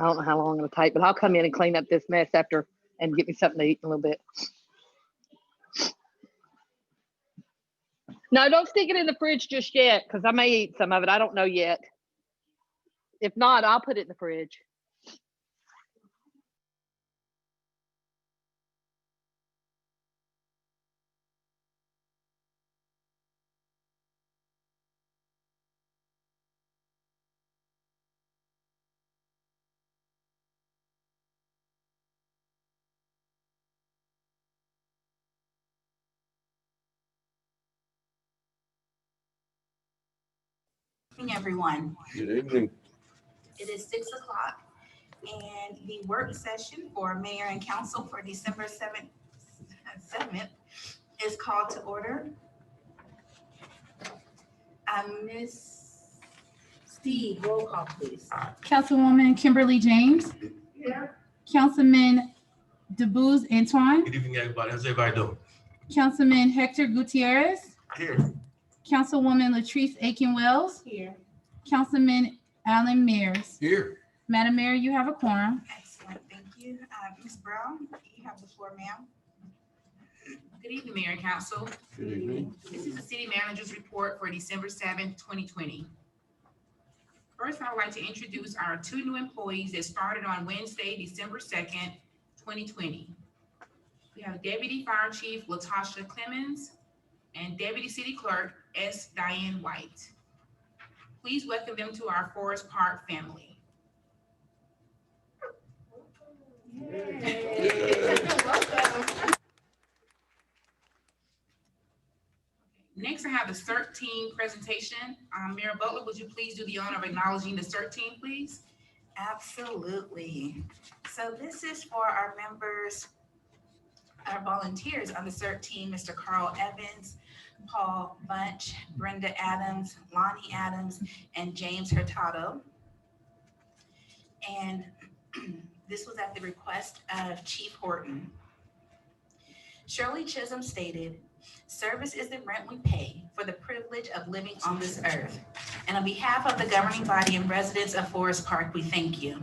I don't know how long it'll take, but I'll come in and clean up this mess after and get me something to eat in a little bit. No, don't stick it in the fridge just yet, because I may eat some of it. I don't know yet. If not, I'll put it in the fridge. Everyone. Good evening. It is 6 o'clock and the work session for mayor and council for December 7th is called to order. Miss Steve, roll call please. Councilwoman Kimberly James. Here. Councilman DeBooz Antoine. Good evening, everybody. How's everybody doing? Councilman Hector Gutierrez. Here. Councilwoman Latrice Aiken-Wells. Here. Councilman Alan Mears. Here. Madam Mayor, you have a quorum. Excellent, thank you. Ms. Brown, you have the floor, ma'am. Good evening, Mayor and Council. Good evening. This is the city manager's report for December 7th, 2020. First, I would like to introduce our 2 new employees that started on Wednesday, December 2nd, 2020. We have Deputy Fire Chief Latasha Clemens and Deputy City Clerk S. Diane White. Please welcome them to our Forest Park family. Next, I have the CERT team presentation. Mayor Butler, would you please do the honor of acknowledging the CERT team, please? Absolutely. So this is for our members, our volunteers on the CERT team, Mr. Carl Evans, Paul Bunch, Brenda Adams, Lonnie Adams, and James Hurtado. And this was at the request of Chief Horton. Shirley Chisholm stated, "Service is the rent we pay for the privilege of living on this earth. And on behalf of the governing body and residents of Forest Park, we thank you.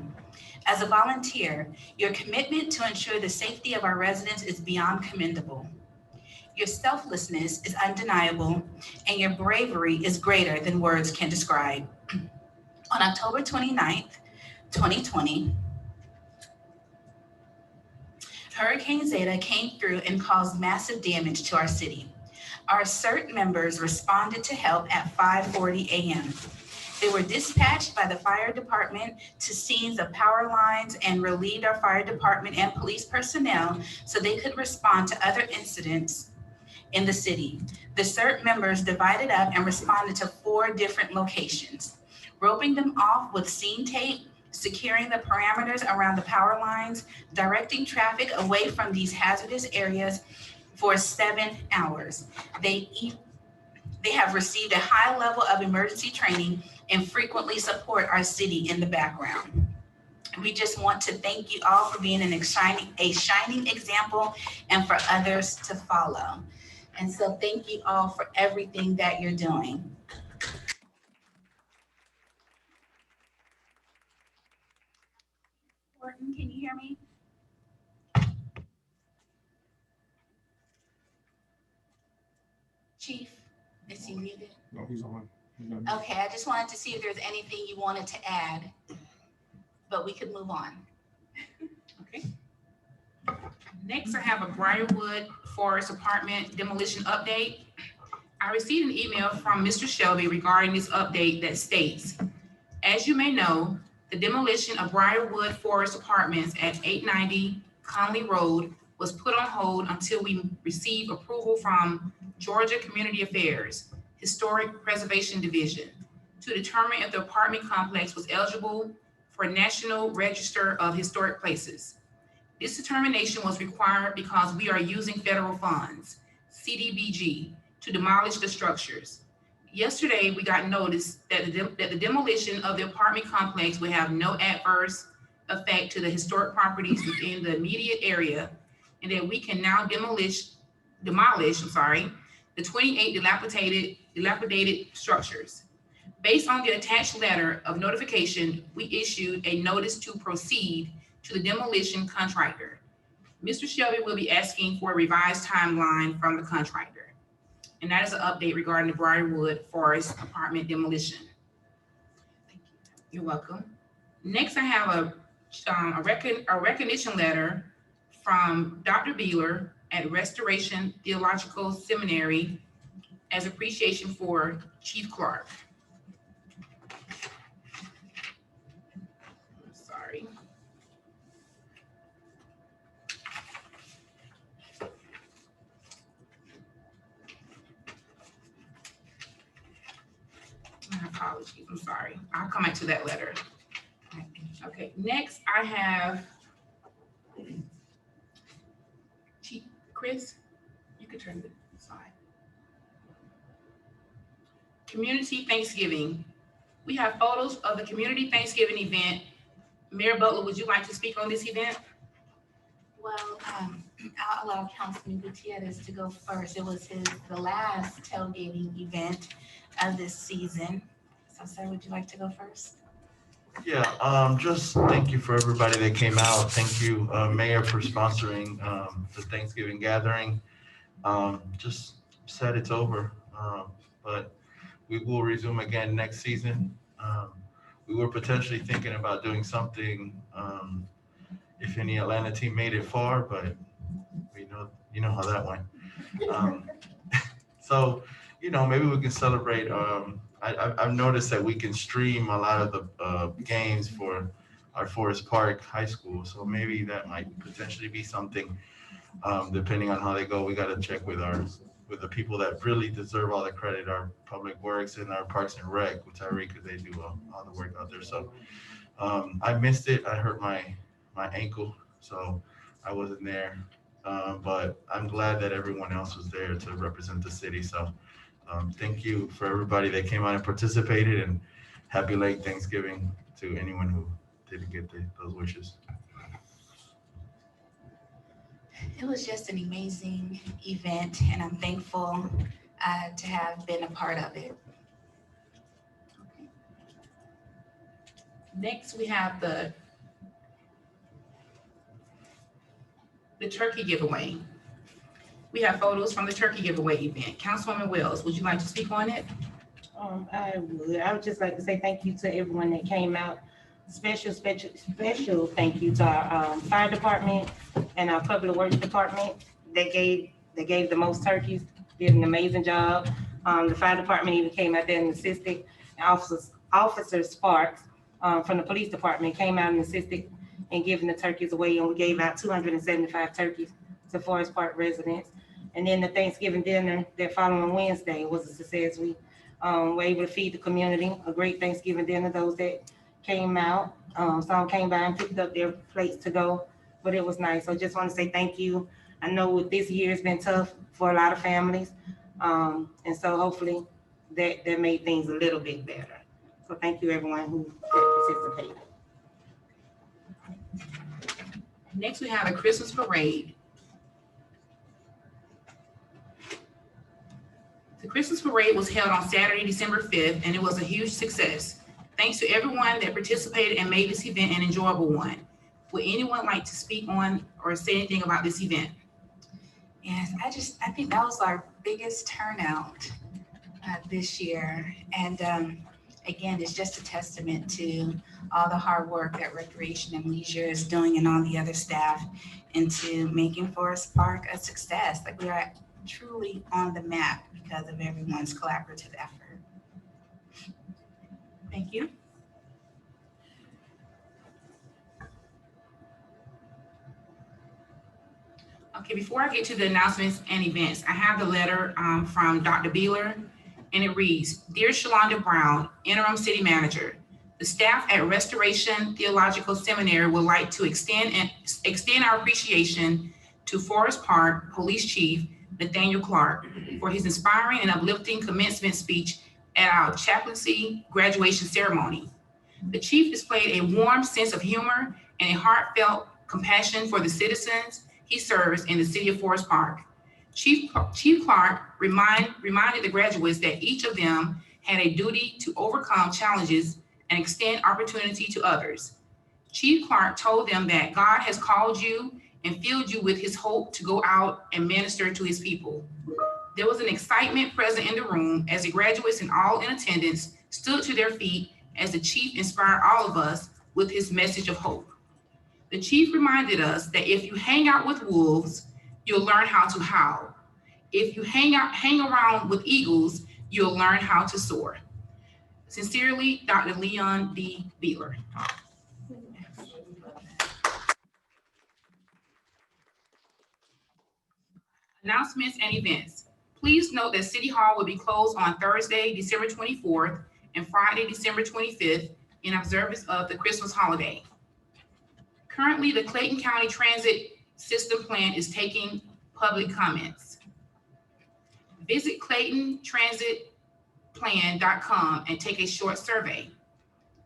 As a volunteer, your commitment to ensure the safety of our residents is beyond commendable. Your selflessness is undeniable, and your bravery is greater than words can describe." On October 29th, 2020, Hurricane Zeta came through and caused massive damage to our city. Our CERT members responded to help at 5:40 a.m. They were dispatched by the fire department to scenes of power lines and relieved our fire department and police personnel so they could respond to other incidents in the city. The CERT members divided up and responded to 4 different locations, roping them off with scene tape, securing the parameters around the power lines, directing traffic away from these hazardous areas for 7 hours. They have received a high level of emergency training and frequently support our city in the background. We just want to thank you all for being a shining example and for others to follow. And so thank you all for everything that you're doing. Horton, can you hear me? Chief, is he muted? No, he's on. Okay, I just wanted to see if there's anything you wanted to add, but we could move on. Okay. Next, I have a Briarwood Forest Apartment demolition update. I received an email from Mr. Shelby regarding this update that states, "As you may know, the demolition of Briarwood Forest Apartments at 890 Conley Road was put on hold until we receive approval from Georgia Community Affairs Historic Preservation Division to determine if the apartment complex was eligible for National Register of Historic Places. This determination was required because we are using federal funds, CDBG, to demolish the structures. Yesterday, we got notice that the demolition of the apartment complex would have no adverse effect to the historic properties within the immediate area, and that we can now demolish the 28 dilapidated structures. Based on the attached letter of notification, we issued a notice to proceed to the demolition contractor. Mr. Shelby will be asking for a revised timeline from the contractor. And that is an update regarding the Briarwood Forest apartment demolition. Thank you. You're welcome. Next, I have a recognition letter from Dr. Beeler at Restoration Theological Seminary as appreciation for Chief Clark. I'm sorry. My apologies, I'm sorry. I'll come back to that letter. Okay, next I have Chief Chris, you can turn the slide. Community Thanksgiving. We have photos of the Community Thanksgiving event. Mayor Butler, would you like to speak on this event? Well, I'll allow Councilman Gutierrez to go first. It was the last tailgating event of this season. So, sir, would you like to go first? Yeah, just thank you for everybody that came out. Thank you, Mayor, for sponsoring the Thanksgiving gathering. Just said it's over, but we will resume again next season. We were potentially thinking about doing something if any Atlanta team made it far, but you know how that went. So, maybe we can celebrate. I've noticed that we can stream a lot of the games for our Forest Park High School. So maybe that might potentially be something, depending on how they go. We got to check with the people that really deserve all the credit, our Public Works and our Parks and Rec, with Tyreek, because they do all the work out there. So I missed it. I hurt my ankle, so I wasn't there. But I'm glad that everyone else was there to represent the city. So thank you for everybody that came out and participated, and happy late Thanksgiving to anyone who didn't get those wishes. It was just an amazing event, and I'm thankful to have been a part of it. Okay. Next, we have the turkey giveaway. We have photos from the turkey giveaway event. Councilwoman Wells, would you like to speak on it? I would. I would just like to say thank you to everyone that came out. Special thank you to our fire department and our public works department. They gave the most turkeys, did an amazing job. The fire department even came out there and assisted. Officer Sparks from the police department came out and assisted in giving the turkeys away, and we gave out 275 turkeys to Forest Park residents. And then the Thanksgiving dinner that following Wednesday was a success. We were able to feed the community a great Thanksgiving dinner. Those that came out, some came by and picked up their plates to go, but it was nice. So just want to say thank you. I know this year has been tough for a lot of families, and so hopefully that made things a little bit better. So thank you everyone who participated. Next, we have a Christmas parade. The Christmas parade was held on Saturday, December 5th, and it was a huge success. Thanks to everyone that participated and made this event an enjoyable one. Would anyone like to speak on or say anything about this event? Yes, I think that was our biggest turnout this year. And again, it's just a testament to all the hard work that Recreation and Leisure is doing and all the other staff into making Forest Park a success. Like, we are truly on the map because of everyone's collaborative effort. Thank you. Okay, before I get to the announcements and events, I have the letter from Dr. Beeler, and it reads, Dear Shalonda Brown, Interim City Manager, the staff at Restoration Theological Seminary would like to extend our appreciation to Forest Park Police Chief Nathaniel Clark for his inspiring and uplifting commencement speech at our chaplaincy graduation ceremony. The chief displayed a warm sense of humor and a heartfelt compassion for the citizens he serves in the city of Forest Park. Chief Clark reminded the graduates that each of them had a duty to overcome challenges and extend opportunity to others. Chief Clark told them that God has called you and filled you with his hope to go out and minister to his people. There was an excitement present in the room as the graduates and all in attendance stood to their feet as the chief inspired all of us with his message of hope. The chief reminded us that if you hang out with wolves, you'll learn how to howl. If you hang around with eagles, you'll learn how to soar. Sincerely, Dr. Leon D. Beeler. Announcements and events. Please note that City Hall will be closed on Thursday, December 24th and Friday, December 25th in observance of the Christmas holiday. Currently, the Clayton County Transit System Plan is taking public comments. Visit ClaytonTransitPlan.com and take a short survey.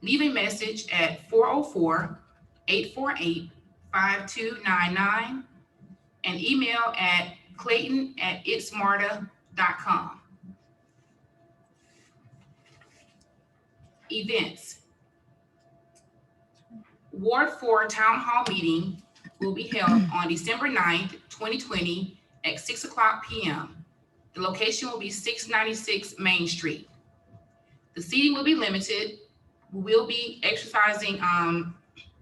Leave a message at 404-848-5299 and email at clayton@itsmarta.com. Events. Ward 4 Town Hall meeting will be held on December 9th, 2020 at 6:00 p.m. The location will be 696 Main Street. The seating will be limited. We will be exercising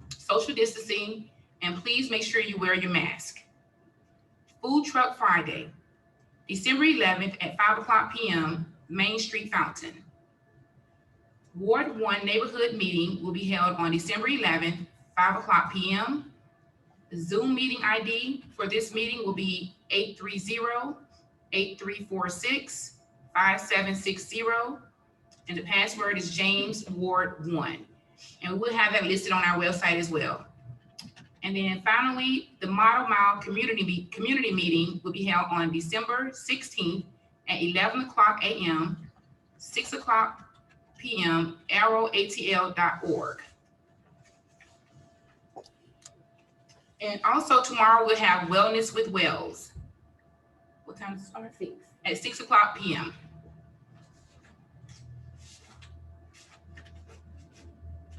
social distancing, and please make sure you wear your mask. Food Truck Friday, December 11th at 5:00 p.m., Main Street Fountain. Ward 1 neighborhood meeting will be held on December 11th, 5:00 p.m. The Zoom meeting ID for this meeting will be 830-8346-5760, and the password is James Ward 1. And we'll have that listed on our website as well. And then finally, the Model Mile community meeting will be held on December 16th at 11:00 a.m., 6:00 p.m., arrowatl.org. And also tomorrow we'll have Wellness with Wells. What time does it start? At 6:00 p.m.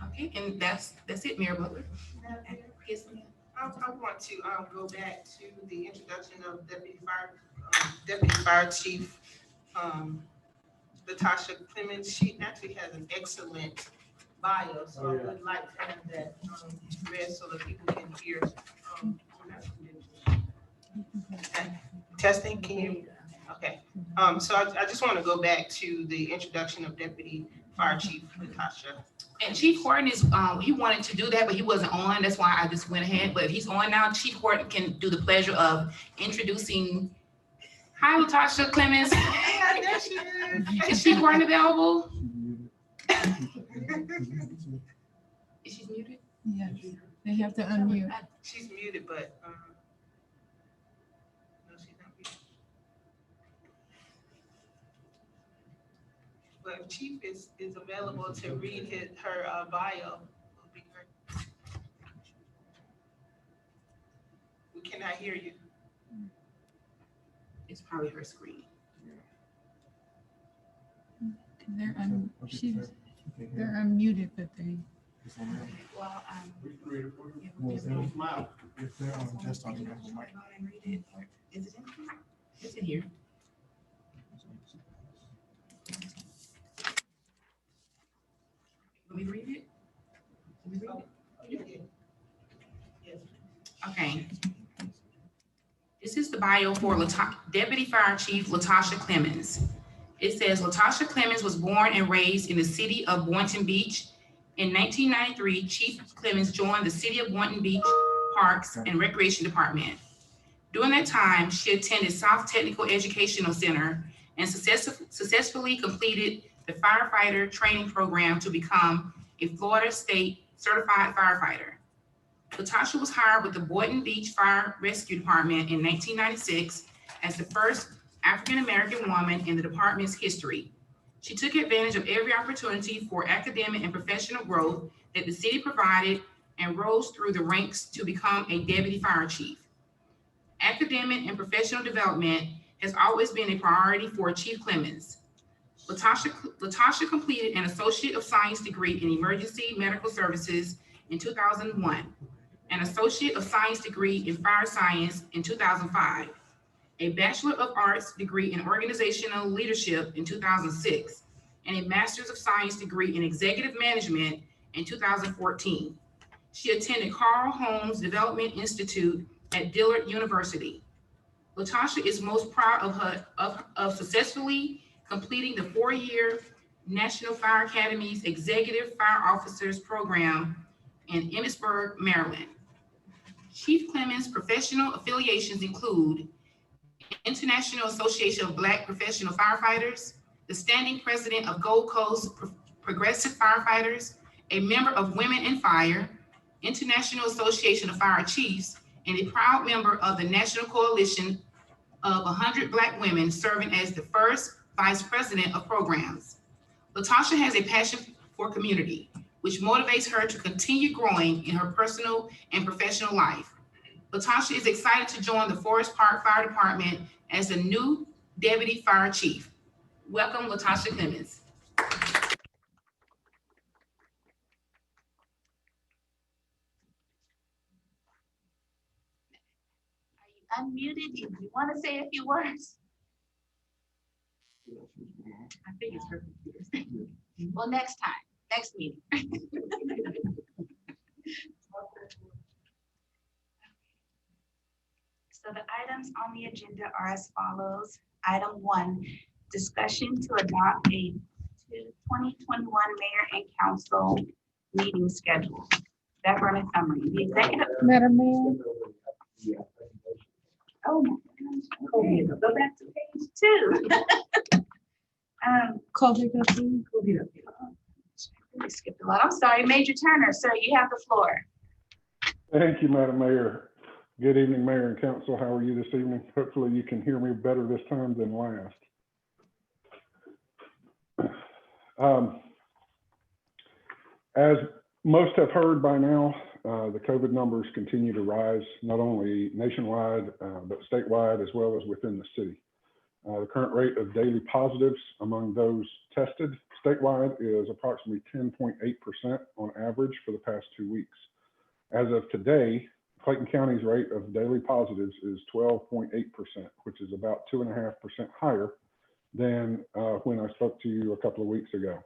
Okay, and that's it, Mayor Butler. Yes, ma'am. I want to go back to the introduction of Deputy Fire Chief Latasha Clemens. She actually has an excellent bio, so I would like to have that read so that people can hear. Testing, can you? Okay. So I just want to go back to the introduction of Deputy Fire Chief Latasha. And Chief Horton is, he wanted to do that, but he wasn't on. That's why I just went ahead. But he's on now. Chief Horton can do the pleasure of introducing. Hi, Latasha Clemens. Is Chief Horton available? Is she muted? Yeah, they have to unmute. She's muted, but no, she's not muted. But if Chief is available to read her bio, it'll be great. We cannot hear you. It's probably her screen. They're unmuted, but they. Well, If they're on just on the mic. Is it in? It's in here. Let me read it. Okay. This is the bio for Deputy Fire Chief Latasha Clemens. It says Latasha Clemens was born and raised in the city of Boynton Beach. In 1993, Chief Clemens joined the City of Boynton Beach Parks and Recreation Department. During that time, she attended South Technical Educational Center and successfully completed the firefighter training program to become a Florida State certified firefighter. Latasha was hired with the Boynton Beach Fire Rescue Department in 1996 as the first African-American woman in the department's history. She took advantage of every opportunity for academic and professional growth that the city provided and rose through the ranks to become a deputy fire chief. Academic and professional development has always been a priority for Chief Clemens. Latasha completed an Associate of Science degree in Emergency Medical Services in 2001, an Associate of Science degree in Fire Science in 2005, a Bachelor of Arts degree in Organizational Leadership in 2006, and a Master's of Science degree in Executive Management in 2014. She attended Carl Holmes Development Institute at Dillard University. Latasha is most proud of successfully completing the 4-year National Fire Academy's Executive Fire Officers Program in Emmitsburg, Maryland. Chief Clemens' professional affiliations include International Association of Black Professional Firefighters, the standing president of Gold Coast Progressive Firefighters, a member of Women in Fire, International Association of Fire Chiefs, and a proud member of the National Coalition of 100 Black Women, serving as the first vice president of programs. Latasha has a passion for community, which motivates her to continue growing in her personal and professional life. Latasha is excited to join the Forest Park Fire Department as the new Deputy Fire Chief. Welcome, Latasha Clemens. Are you unmuted? If you want to say a few words. I think it's her computer. Well, next time, next meeting. So the items on the agenda are as follows. Item 1, discussion to adopt a 2021 Mayor and Council meeting schedule. Background and summary. The executive. Madam Mayor, Oh my gosh. Okay, go back to page 2. COVID-19. We skipped a lot. I'm sorry. Major Turner, sir, you have the floor. Thank you, Madam Mayor. Good evening, Mayor and Council. How are you this evening? Hopefully you can hear me better this time than last. As most have heard by now, the COVID numbers continue to rise, not only nationwide, but statewide, as well as within the city. The current rate of daily positives among those tested statewide is approximately 10.8% on average for the past 2 weeks. As of today, Clayton County's rate of daily positives is 12.8%, which is about 2.5% higher than when I spoke to you a couple of weeks ago.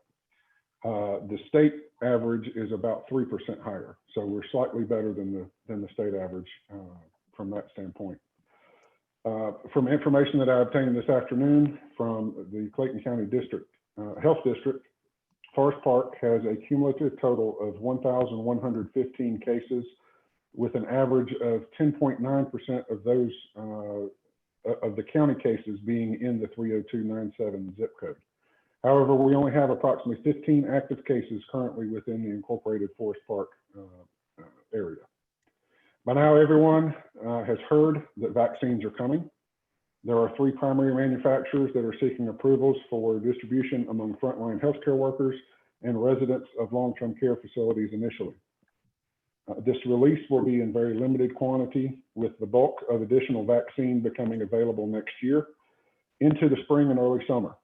The state average is about 3% higher, so we're slightly better than the state average from that standpoint. From information that I obtained this afternoon from the Clayton County District Health District, Forest Park has a cumulative total of 1,115 cases, with an average of 10.9% of those of the county cases being in the 30297 zip code. However, we only have approximately 15 active cases currently within the incorporated Forest Park area. By now, everyone has heard that vaccines are coming. There are 3 primary manufacturers that are seeking approvals for distribution among frontline healthcare workers and residents of long-term care facilities initially. This release will be in very limited quantity, with the bulk of additional vaccine becoming available next year into the spring and early summer.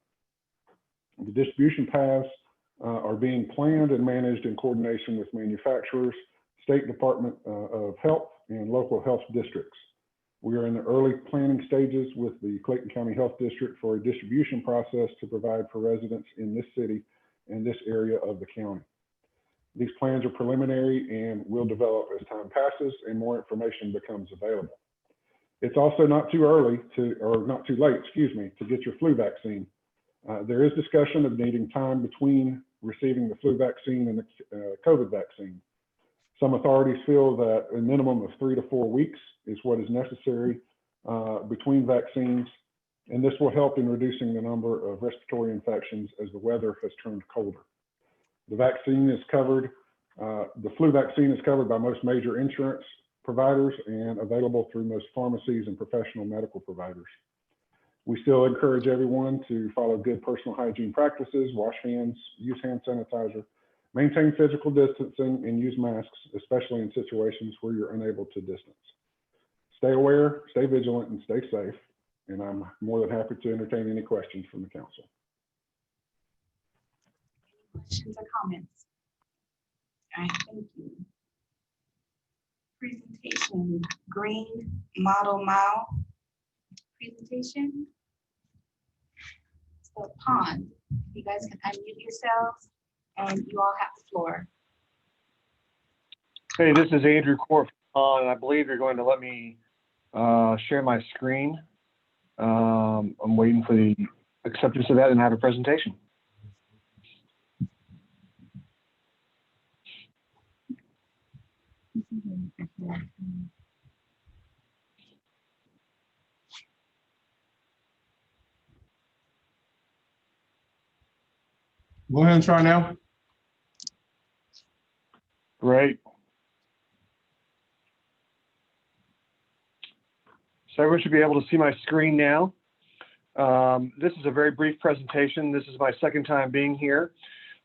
The distribution paths are being planned and managed in coordination with manufacturers, State Department of Health, and local health districts. We are in the early planning stages with the Clayton County Health District for a distribution process to provide for residents in this city and this area of the county. These plans are preliminary and will develop as time passes and more information becomes available. It's also not too early not too late, to get your flu vaccine. There is discussion of needing time between receiving the flu vaccine and the COVID vaccine. Some authorities feel that a minimum of 3 to 4 weeks is what is necessary between vaccines, and this will help in reducing the number of respiratory infections as the weather has turned colder. The vaccine is covered, the flu vaccine is covered by most major insurance providers and available through most pharmacies and professional medical providers. We still encourage everyone to follow good personal hygiene practices, wash hands, use hand sanitizer, maintain physical distancing, and use masks, especially in situations where you're unable to distance. Stay aware, stay vigilant, and stay safe. And I'm more than happy to entertain any questions from the council. questions or comments? All right, thank you. Presentation, green model mile presentation. So pond, you guys can unmute yourselves and you all have the floor. Hey, this is Andrew Court, and I believe you're going to let me share my screen. I'm waiting for the acceptance of that and have a presentation. Go ahead and try now. Great. So everyone should be able to see my screen now. This is a very brief presentation. This is my second time being here,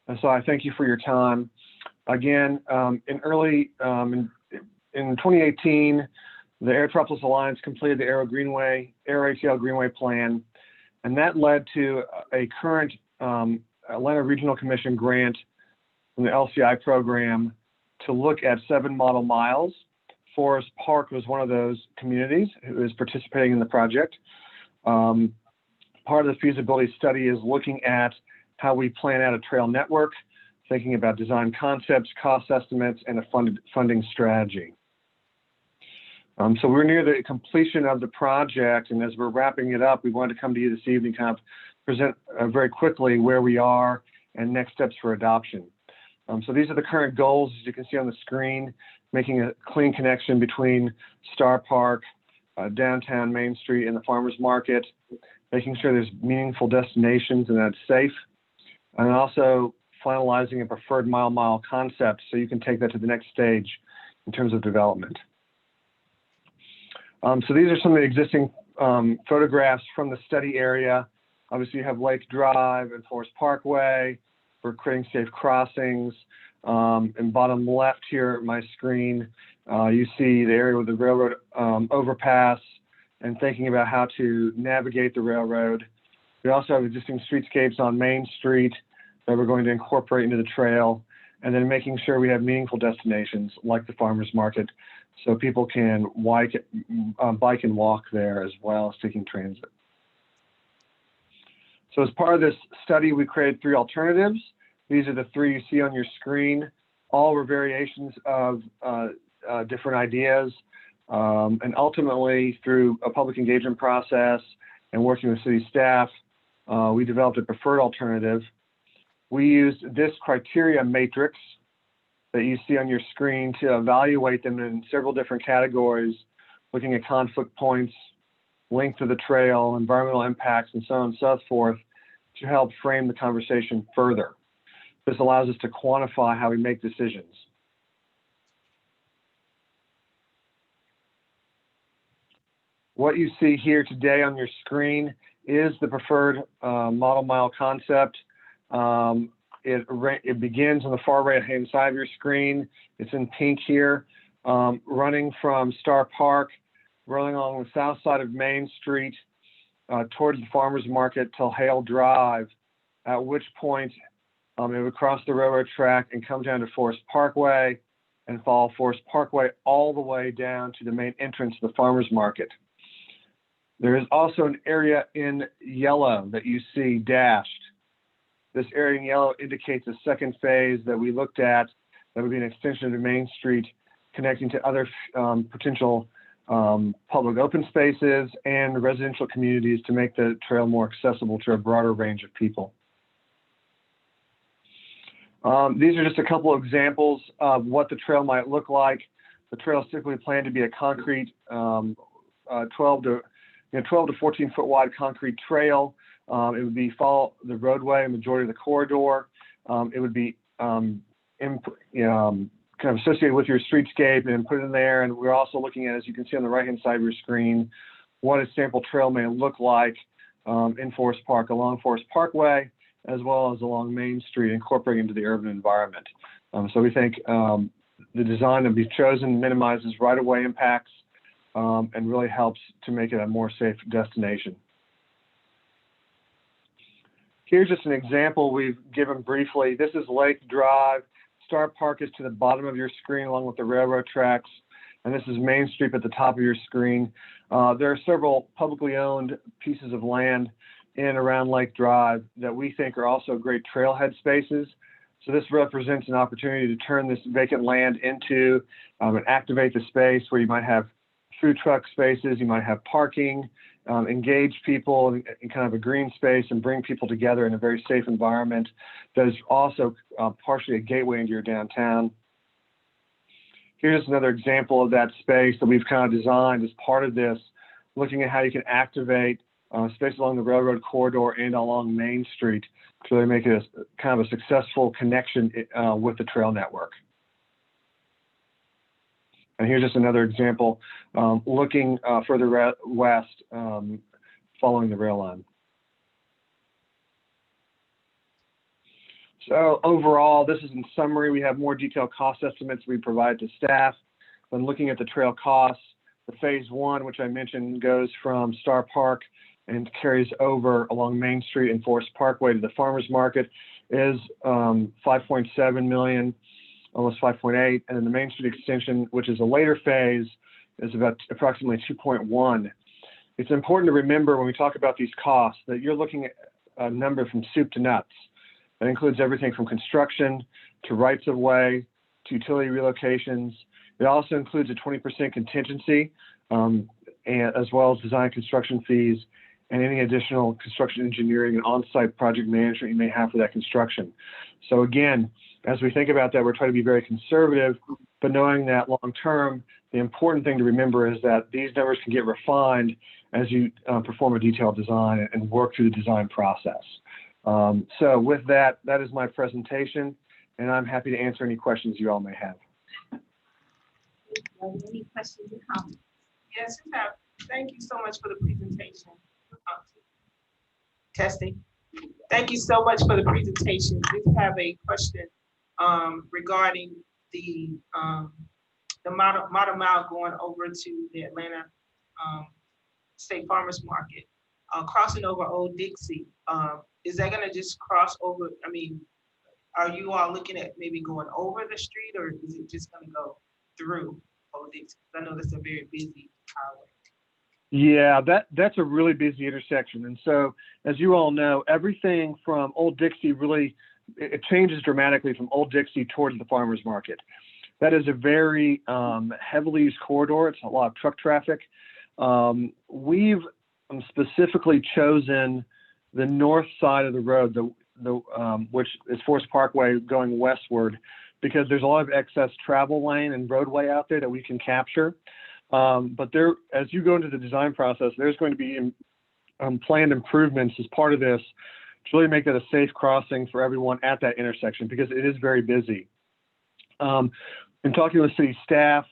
and so I thank you for your time. Again, in 2018, the Aerotropolis Alliance completed the Aero ATL Greenway plan, and that led to a current Atlanta Regional Commission grant from the LCI program to look at 7 model miles. Forest Park was one of those communities who is participating in the project. Part of the feasibility study is looking at how we plan out a trail network, thinking about design concepts, cost estimates, and a funding strategy. So we're near the completion of the project, and as we're wrapping it up, we wanted to come to you this evening, kind of present very quickly where we are and next steps for adoption. So these are the current goals, as you can see on the screen, making a clean connection between Star Park, downtown Main Street, and the farmers market, making sure there's meaningful destinations and that it's safe, and also finalizing a preferred mile concept so you can take that to the next stage in terms of development. So these are some of the existing photographs from the study area. Obviously, you have Lake Drive and Forest Parkway for creating safe crossings. And bottom left here at my screen, you see the area with the railroad overpass and thinking about how to navigate the railroad. We also have existing streetscapes on Main Street that we're going to incorporate into the trail, and then making sure we have meaningful destinations like the farmers market so people can bike and walk there as well as taking transit. So as part of this study, we created 3 alternatives. These are the 3 you see on your screen. All were variations of different ideas. And ultimately, through a public engagement process and working with city staff, we developed a preferred alternative. We used this criteria matrix that you see on your screen to evaluate them in several different categories, looking at conflict points, length of the trail, environmental impacts, and so on and so forth, to help frame the conversation further. This allows us to quantify how we make decisions. What you see here today on your screen is the preferred model mile concept. It begins on the far right-hand side of your screen. It's in pink here, running from Star Park, running along the south side of Main Street towards the farmers market till Hale Drive, at which point it would cross the railroad track and come down to Forest Parkway and follow Forest Parkway all the way down to the main entrance of the farmers market. There is also an area in yellow that you see dashed. This area in yellow indicates a second phase that we looked at that would be an extension of Main Street connecting to other potential public open spaces and residential communities to make the trail more accessible to a broader range of people. These are just a couple of examples of what the trail might look like. The trail is typically planned to be a concrete 12 to 14 foot wide concrete trail. It would be follow the roadway, majority of the corridor. It would be kind of associated with your streetscape and put it in there. And we're also looking at, as you can see on the right-hand side of your screen, what a sample trail may look like in Forest Park, along Forest Parkway, as well as along Main Street, incorporating into the urban environment. So we think the design that we've chosen minimizes right-of-way impacts and really helps to make it a more safe destination. Here's just an example we've given briefly. This is Lake Drive. Star Park is to the bottom of your screen along with the railroad tracks. And this is Main Street at the top of your screen. There are several publicly owned pieces of land in and around Lake Drive that we think are also great trailhead spaces. So this represents an opportunity to turn this vacant land into and activate the space where you might have food truck spaces, you might have parking, engage people in kind of a green space and bring people together in a very safe environment that is also partially a gateway into your downtown. Here's another example of that space that we've kind of designed as part of this, looking at how you can activate space along the railroad corridor and along Main Street to really make it a kind of a successful connection with the trail network. And here's just another example, looking further west, following the rail line. So overall, this is in summary. We have more detailed cost estimates we provide to staff. When looking at the trail costs, the phase 1, which I mentioned, goes from Star Park and carries over along Main Street and Forest Parkway to the farmers market, is 5.7 million. Almost 5.8, and then the Main Street extension, which is a later phase, is about approximately 2.1. It's important to remember when we talk about these costs that you're looking at a number from soup to nuts. That includes everything from construction to rights of way to utility relocations. It also includes a 20% contingency, and as well as design construction fees and any additional construction engineering and on-site project management you may have for that construction. So again, as we think about that, we're trying to be very conservative, but knowing that long term, the important thing to remember is that these numbers can get refined as you perform a detailed design and work through the design process. So with that, that is my presentation, and I'm happy to answer any questions you all may have. Any questions or comments? Yes, you have. Thank you so much for the presentation. Testing. Thank you so much for the presentation. We have a question regarding the model mile going over to the Atlanta State Farmers Market, crossing over Old Dixie. Is that going to just cross over? I mean, are you all looking at maybe going over the street, or is it just going to go through Old Dixie? I know that's a very busy highway. Yeah, that's a really busy intersection. And so, as you all know, everything from Old Dixie really, it changes dramatically from Old Dixie towards the farmers market. That is a very heavily used corridor. It's a lot of truck traffic. We've specifically chosen the north side of the road, which is Forest Parkway going westward, because there's a lot of excess travel lane and roadway out there that we can capture. But there, as you go into the design process, there's going to be planned improvements as part of this to really make it a safe crossing for everyone at that intersection, because it is very busy. In talking with city staff,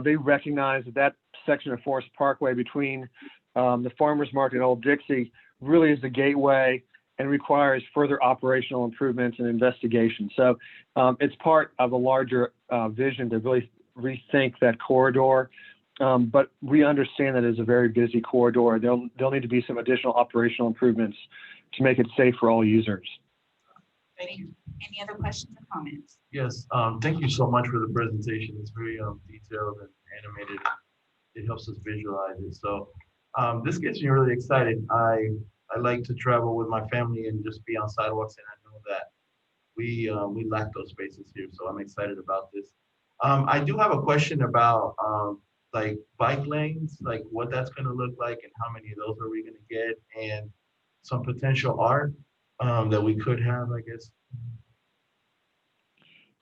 they recognize that section of Forest Parkway between the farmers market and Old Dixie really is the gateway and requires further operational improvements and investigation. So it's part of a larger vision to really rethink that corridor. But we understand that it's a very busy corridor. There'll need to be some additional operational improvements to make it safe for all users. Thank you. Any other questions or comments? Yes, thank you so much for the presentation. It's very detailed and animated. It helps us visualize it. So this gets me really excited. I like to travel with my family and just be on sidewalks, and I know that we lack those spaces here. So I'm excited about this. I do have a question about like bike lanes, like what that's going to look like and how many of those are we going to get, and some potential art that we could have, I guess.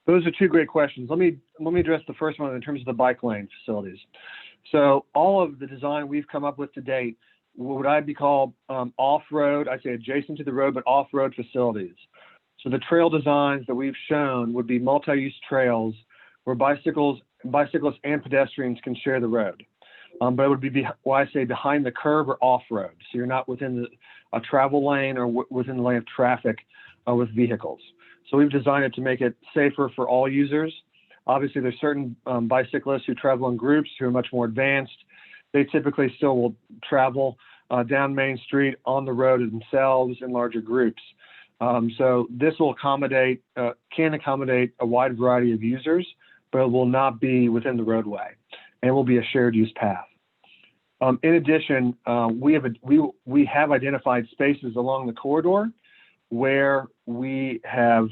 Those are two great questions. Let me address the first one in terms of the bike lane facilities. So all of the design we've come up with to date, what I'd be called off-road, I'd say adjacent to the road, but off-road facilities. So the trail designs that we've shown would be multi-use trails where bicyclists and pedestrians can share the road. But it would be, well, I say behind the curb or off-road. So you're not within a travel lane or within the lane of traffic with vehicles. So we've designed it to make it safer for all users. Obviously, there's certain bicyclists who travel in groups who are much more advanced. They typically still will travel down Main Street on the road themselves in larger groups. So this will accommodate, can accommodate a wide variety of users, but it will not be within the roadway, and it will be a shared use path. In addition, we have identified spaces along the corridor where we have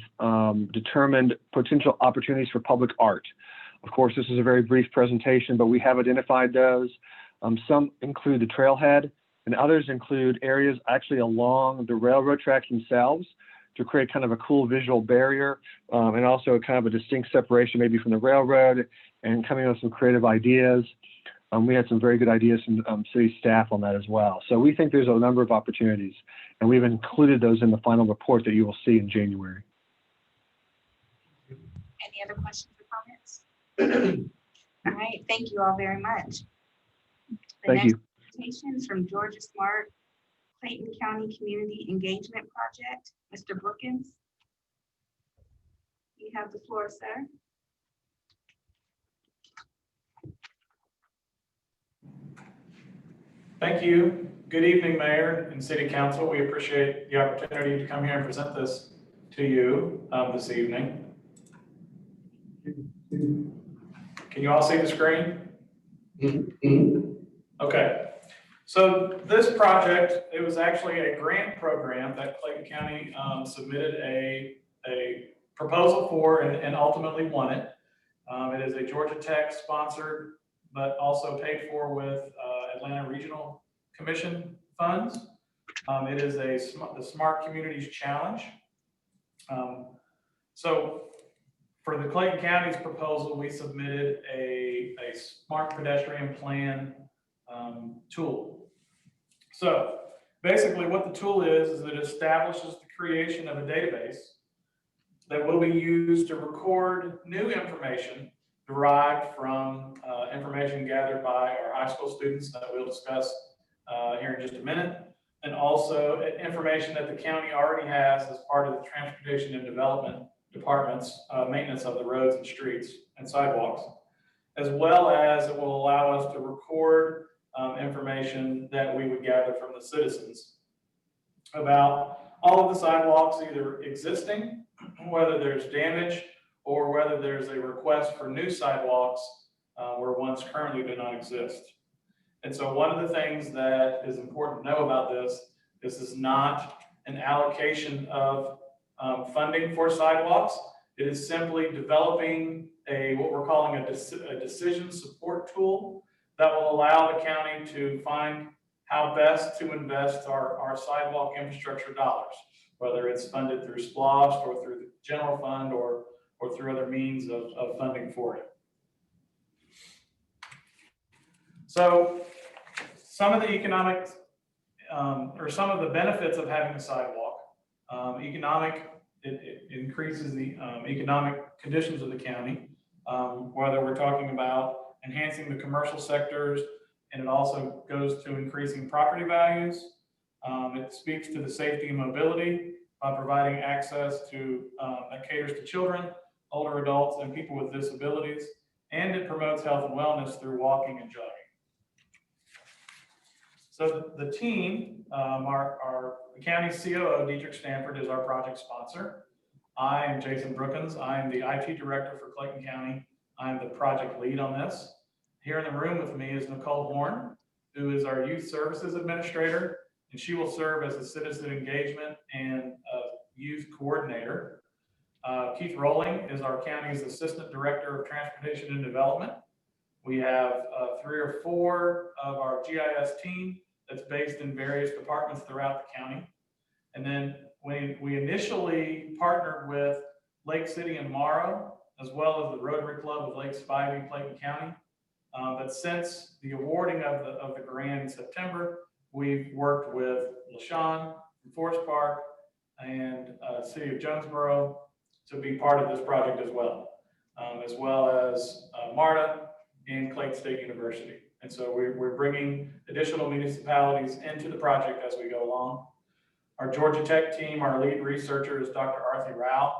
determined potential opportunities for public art. Of course, this is a very brief presentation, but we have identified those. Some include the trailhead, and others include areas actually along the railroad tracks themselves to create kind of a cool visual barrier, and also kind of a distinct separation maybe from the railroad, and coming up with some creative ideas. We had some very good ideas from city staff on that as well. So we think there's a number of opportunities, and we've included those in the final report that you will see in January. Any other questions or comments? All right, thank you all very much. Thank you. Presentation is from Georgia Smart Clayton County Community Engagement Project. Mr. Brookins, you have the floor, sir. Thank you. Good evening, Mayor and City Council. We appreciate the opportunity to come here and present this to you this evening. Can you all see the screen? Okay. So this project, it was actually a grant program that Clayton County submitted a proposal for and ultimately won it. It is a Georgia Tech sponsored, but also paid for with Atlanta Regional Commission funds. It is the Smart Communities Challenge. So for the Clayton County's proposal, we submitted a smart pedestrian plan tool. So basically what the tool is it establishes the creation of a database that will be used to record new information derived from information gathered by our high school students that we'll discuss here in just a minute, and also information that the county already has as part of the Transportation and Development Department's maintenance of the roads and streets and sidewalks, as well as it will allow us to record information that we would gather from the citizens about all of the sidewalks, either existing, whether there's damage, or whether there's a request for new sidewalks where ones currently do not exist. And so one of the things that is important to know about this is not an allocation of funding for sidewalks. It is simply developing what we're calling a decision support tool that will allow the county to find how best to invest our sidewalk infrastructure dollars, whether it's funded through SPLOST or through the general fund or through other means of funding for it. So some of the economic or some of the benefits of having a sidewalk, it increases the economic conditions of the county, whether we're talking about enhancing the commercial sectors, and it also goes to increasing property values. It speaks to the safety and mobility by providing access to that caters to children, older adults, and people with disabilities, and it promotes health and wellness through walking and jogging. So the team, our county COO, Dietrich Stanford, is our project sponsor. I am Jason Brookins. I am the IT director for Clayton County. I'm the project lead on this. Here in the room with me is Nicole Horn, who is our youth services administrator, and she will serve as a citizen engagement and youth coordinator. Keith Rolling is our county's assistant director of transportation and development. We have 3 or 4 of our GIS team that's based in various departments throughout the county. And then we initially partnered with Lake City and Morrow, as well as the Rotary Club of Lake Spivey, Clayton County. But since the awarding of the grant in September, we've worked with LaShawn from Forest Park and City of Jonesboro to be part of this project as well as MARTA and Clayton State University. And so we're bringing additional municipalities into the project as we go along. Our Georgia Tech team, our lead researcher is Dr. Arthi Rao,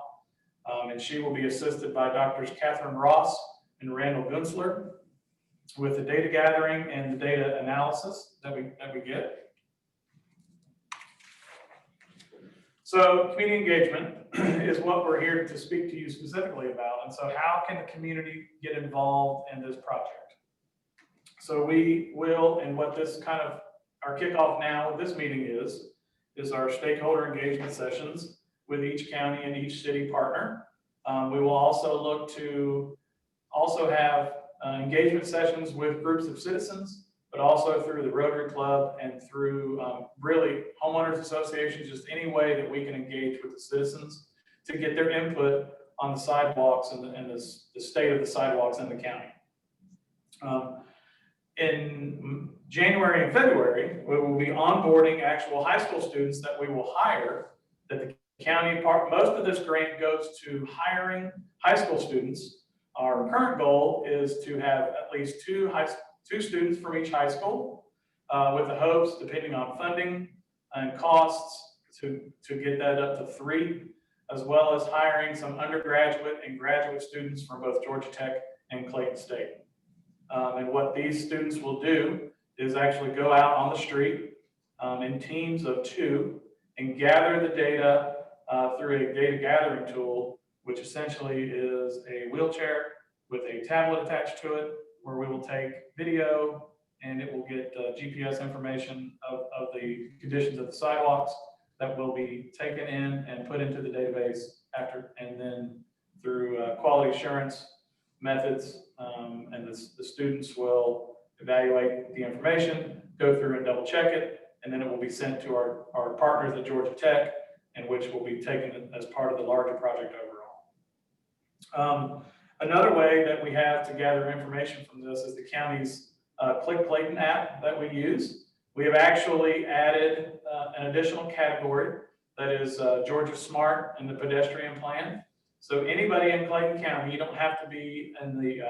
and she will be assisted by Drs. Catherine Ross and Randall Gunzler with the data gathering and the data analysis that we get. So community engagement is what we're here to speak to you specifically about. And so how can the community get involved in this project? So we will, and what this kind of, our kickoff now with this meeting is our stakeholder engagement sessions with each county and each city partner. We will also look to also have engagement sessions with groups of citizens, but also through the Rotary Club and through really homeowners associations, just any way that we can engage with the citizens to get their input on the sidewalks and the state of the sidewalks in the county. In January and February, we will be onboarding actual high school students that we will hire, that the county part, most of this grant goes to hiring high school students. Our current goal is to have at least two students from each high school, with the hopes, depending on funding and costs, to get that up to 3, as well as hiring some undergraduate and graduate students from both Georgia Tech and Clayton State. And what these students will do is actually go out on the street in teams of 2 and gather the data through a data gathering tool, which essentially is a wheelchair with a tablet attached to it, where we will take video and it will get GPS information of the conditions of the sidewalks that will be taken in and put into the database after, and then through quality assurance methods, and the students will evaluate the information, go through and double check it, and then it will be sent to our partners at Georgia Tech, and which will be taken as part of the larger project overall. Another way that we have to gather information from this is the county's Clayton app that we use. We have actually added an additional category that is Georgia Smart in the pedestrian plan. So anybody in Clayton County, you don't have to be in the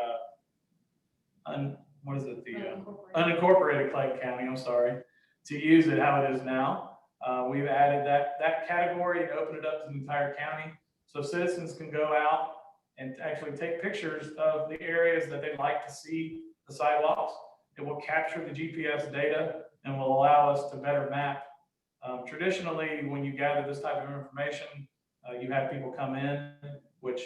unincorporated Clayton County, I'm sorry, to use it how it is now. We've added that category and opened it up to the entire county, so citizens can go out and actually take pictures of the areas that they'd like to see the sidewalks. It will capture the GPS data and will allow us to better map. Traditionally, when you gather this type of information, you have people come in, which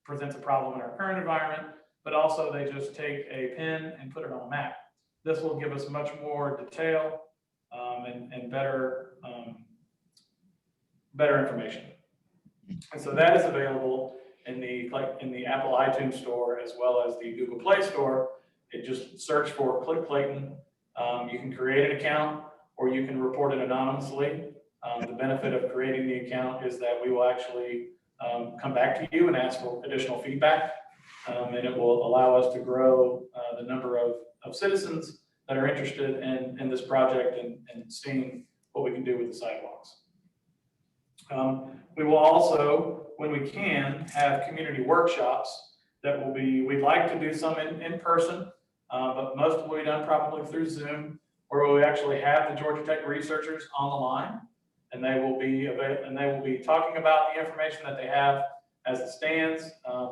presents a problem in our current environment, but also they just take a pen and put it on a map. This will give us much more detail and better information. And so that is available in the Apple iTunes store as well as the Google Play store. It just search for Click Clayton. You can create an account or you can report it anonymously. The benefit of creating the account is that we will actually come back to you and ask for additional feedback, and it will allow us to grow the number of citizens that are interested in this project and seeing what we can do with the sidewalks. We will also, when we can, have community workshops that will be, we'd like to do some in person, but most will be done probably through Zoom, where we actually have the Georgia Tech researchers on the line, and they will be talking about the information that they have as it stands.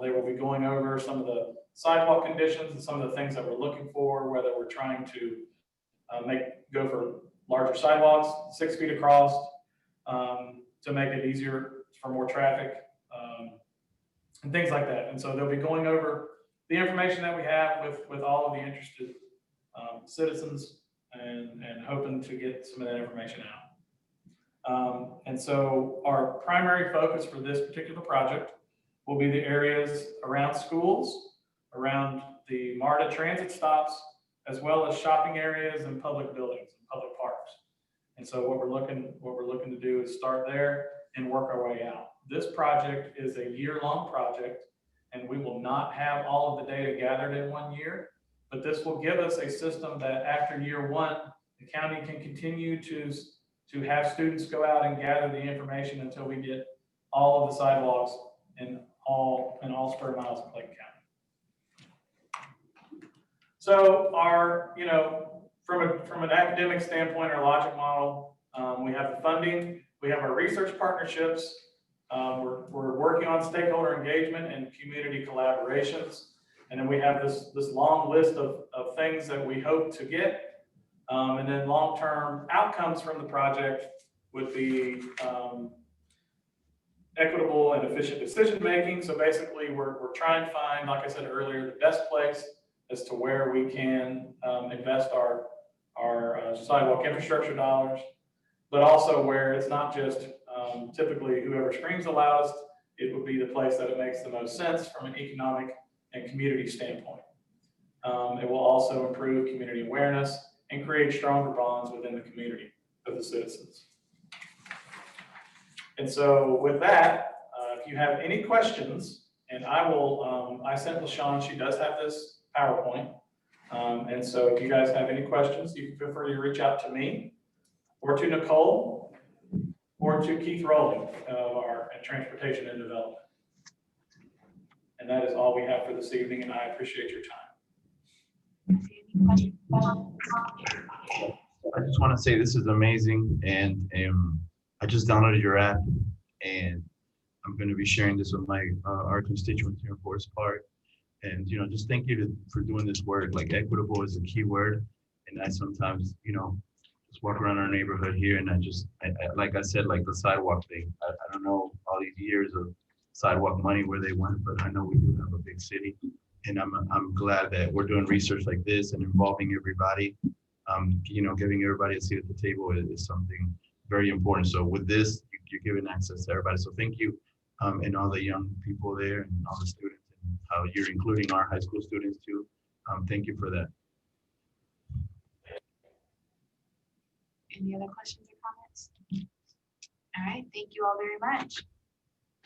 They will be going over some of the sidewalk conditions and some of the things that we're looking for, whether we're trying to go for larger sidewalks, 6 feet across, to make it easier for more traffic, and things like that. And so they'll be going over the information that we have with all of the interested citizens and hoping to get some of that information out. And so our primary focus for this particular project will be the areas around schools, around the MARTA transit stops, as well as shopping areas and public buildings and public parks. And so what we're looking to do is start there and work our way out. This project is a year-long project, and we will not have all of the data gathered in 1 year, but this will give us a system that after year 1, the county can continue to have students go out and gather the information until we get all of the sidewalks in all square miles of Clayton County. So from an academic standpoint, our logic model, we have the funding, we have our research partnerships, we're working on stakeholder engagement and community collaborations, and then we have this long list of things that we hope to get, and then long-term outcomes from the project would be equitable and efficient decision-making. So basically, we're trying to find, like I said earlier, the best place as to where we can invest our sidewalk infrastructure dollars, but also where it's not just typically whoever screams the loudest, it would be the place that it makes the most sense from an economic and community standpoint. It will also improve community awareness and create stronger bonds within the community of the citizens. And so with that, if you have any questions, and I sent LaShawn, she does have this PowerPoint. And so if you guys have any questions, you can feel free to reach out to me or to Nicole or to Keith Rowling of our Transportation and Development. And that is all we have for this evening, and I appreciate your time. I just want to say this is amazing, and I just downloaded your app, and I'm going to be sharing this with my our constituents here in Forest Park. And just thank you for doing this work. Like, equitable is a key word, and I sometimes just walk around our neighborhood here, and I like I said, like the sidewalk thing. I don't know all these years of sidewalk money where they went, but I know we do have a big city, and I'm glad that we're doing research like this and involving everybody. Giving everybody a seat at the table is something very important. So with this, you're giving access to everybody. So thank you, and all the young people there and all the students, and how you're including our high school students too. Thank you for that. Any other questions or comments? All right, thank you all very much.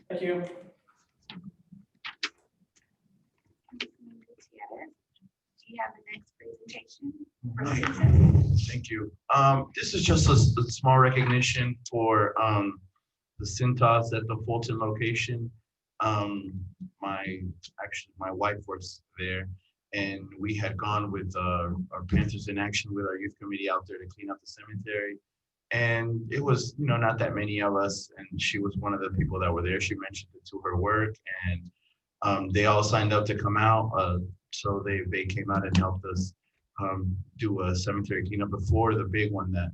Thank you. Do you have the next presentation? Thank you. This is just a small recognition for the Cintas at the Fulton location. My wife works there, and we had gone with our Panthers in Action with our youth committee out there to clean up the cemetery. And it was, not that many of us, and she was one of the people that were there. She mentioned it to her work, and they all signed up to come out. So they came out and helped us do a cemetery cleanup before the big one that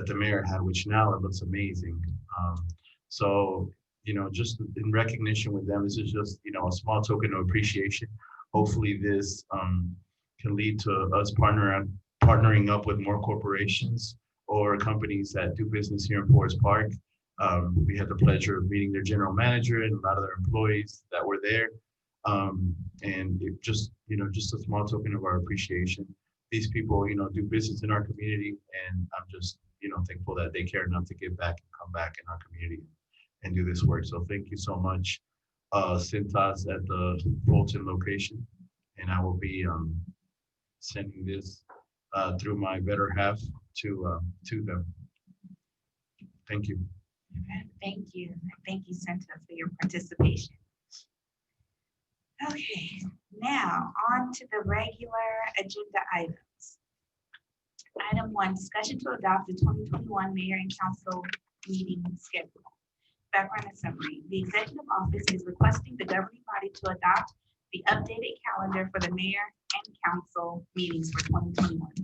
the mayor had, which now it looks amazing. So, just in recognition with them, this is just, a small token of appreciation. Hopefully this can lead to us partnering up with more corporations or companies that do business here in Forest Park. We had the pleasure of meeting their general manager and a lot of their employees that were there. And it just a small token of our appreciation. These people, do business in our community, and I'm just, thankful that they care enough to give back and come back in our community and do this work. So thank you so much, Cintas at the Fulton location. And I will be sending this through my better half to them. Thank you. Thank you. Thank you, Cinta, for your participation. Okay, now on to the regular agenda items. Item 1, discussion to adopt the 2021 Mayor and Council meeting schedule. Background and summary. The Executive Office is requesting the governing body to adopt the updated calendar for the Mayor and Council meetings for 2021.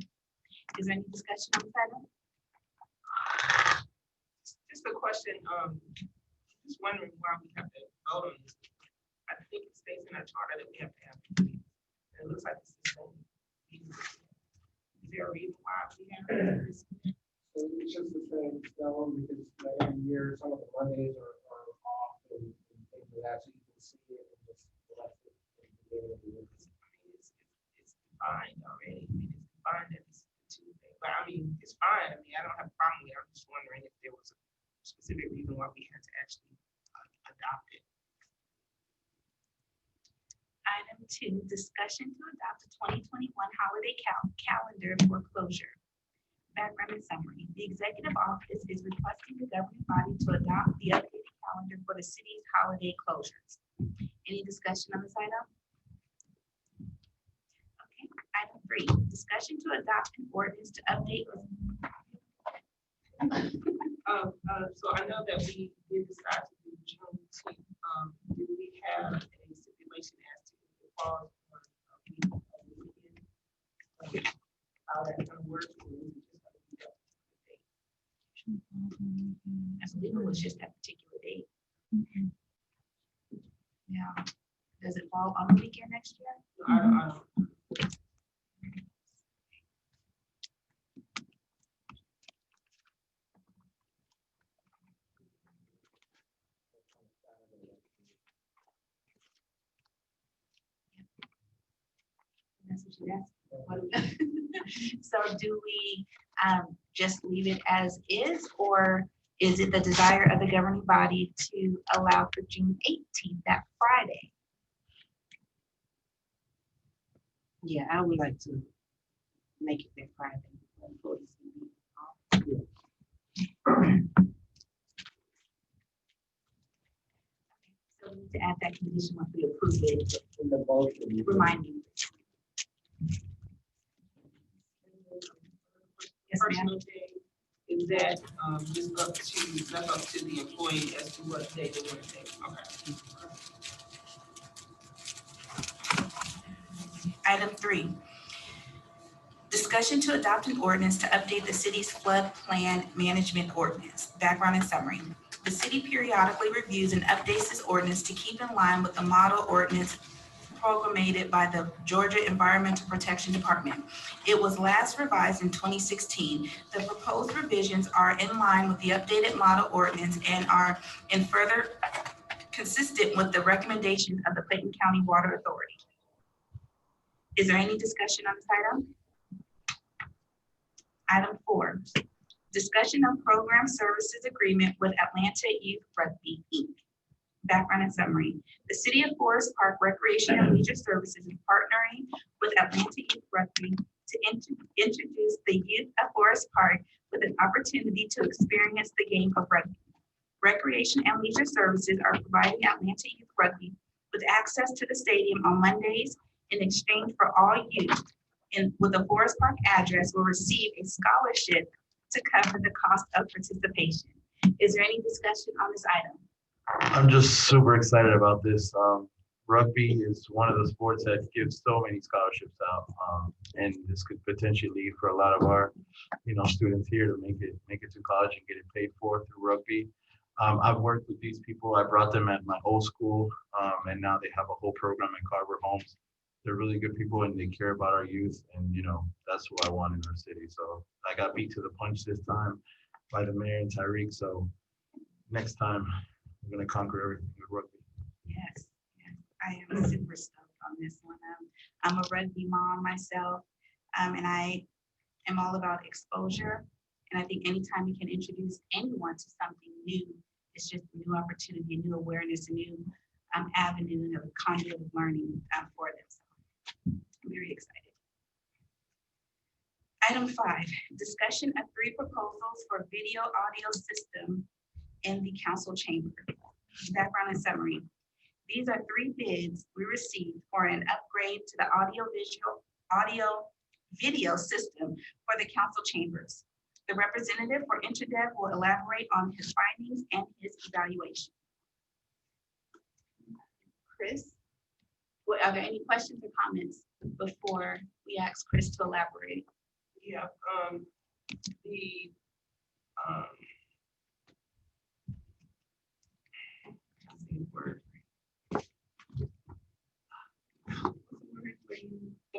Is there any discussion on that item? Just a question, just wondering why we have to vote on this. I think it states in our charter that we have to have. It looks like it's the same. Is there a reason why we have this? So it's just the same, because every year some of the Mondays are off and things like that, so you can see it and just select it. It's defined already. I mean, it's defined as Tuesday, but I mean, it's fine. I mean, I don't have a problem with it. I'm just wondering if there was a specific reason why we had to actually adopt it. Item 2, discussion to adopt the 2021 holiday calendar for closure. Background and summary. The Executive Office is requesting the governing body to adopt the updated calendar for the city's holiday closures. Any discussion on this item? Okay. Item 3, discussion to adopt an ordinance to update. So I know that we did decide to do Juneteenth. Do we have a stipulation as to the clause on how that's going to work? I believe it was just that particular date. Does it fall on the weekend next year? I don't. That's what you asked. So do we just leave it as is, or is it the desire of the governing body to allow for June 18th, that Friday? Yeah, I would like to make it that Friday. Employees can be off. So we need to add that condition once we approve it. In the motion. Remind me. Yes, ma'am. Personal day, is that just left up to the employee as to what day they want to take? Okay. Item 3, discussion to adopt an ordinance to update the city's flood plan management ordinance. Background and summary. The city periodically reviews and updates this ordinance to keep in line with the model ordinance promulgated by the Georgia Environmental Protection Department. It was last revised in 2016. The proposed revisions are in line with the updated model ordinance and are in further consistent with the recommendations of the Clayton County Water Authority. Is there any discussion on this item? Item 4, discussion of program services agreement with Atlanta Youth Rugby, Inc. Background and summary. The City of Forest Park Recreation and Leisure Services is partnering with Atlanta Youth Rugby to introduce the youth of Forest Park with an opportunity to experience the game of rugby. Recreation and Leisure Services are providing Atlanta Youth Rugby with access to the stadium on Mondays in exchange for all youth with a Forest Park address will receive a scholarship to cover the cost of participation. Is there any discussion on this item? I'm just super excited about this. Rugby is one of the sports that gives so many scholarships out, and this could potentially lead for a lot of our, students here to make it to college and get it paid for through rugby. I've worked with these people. I brought them at my old school, and now they have a whole program at Carver Homes. They're really good people, and they care about our youth, and that's what I want in our city. So I got beat to the punch this time by the mayor and Tyreek. So next time, I'm gonna conquer everything with rugby. Yes, I am super stoked on this one. I'm a rugby mom myself, and I am all about exposure. And I think anytime we can introduce anyone to something new, it's just a new opportunity, a new awareness, a new avenue and a conduit of learning for them. So I'm very excited. Item 5, discussion of 3 proposals for video audio system in the council chamber. Background and summary. These are 3 bids we received for an upgrade to the audio video system for the council chambers. The representative for Interdev will elaborate on his findings and his evaluation. Chris, are there any questions or comments before we ask Chris to elaborate? Yeah, the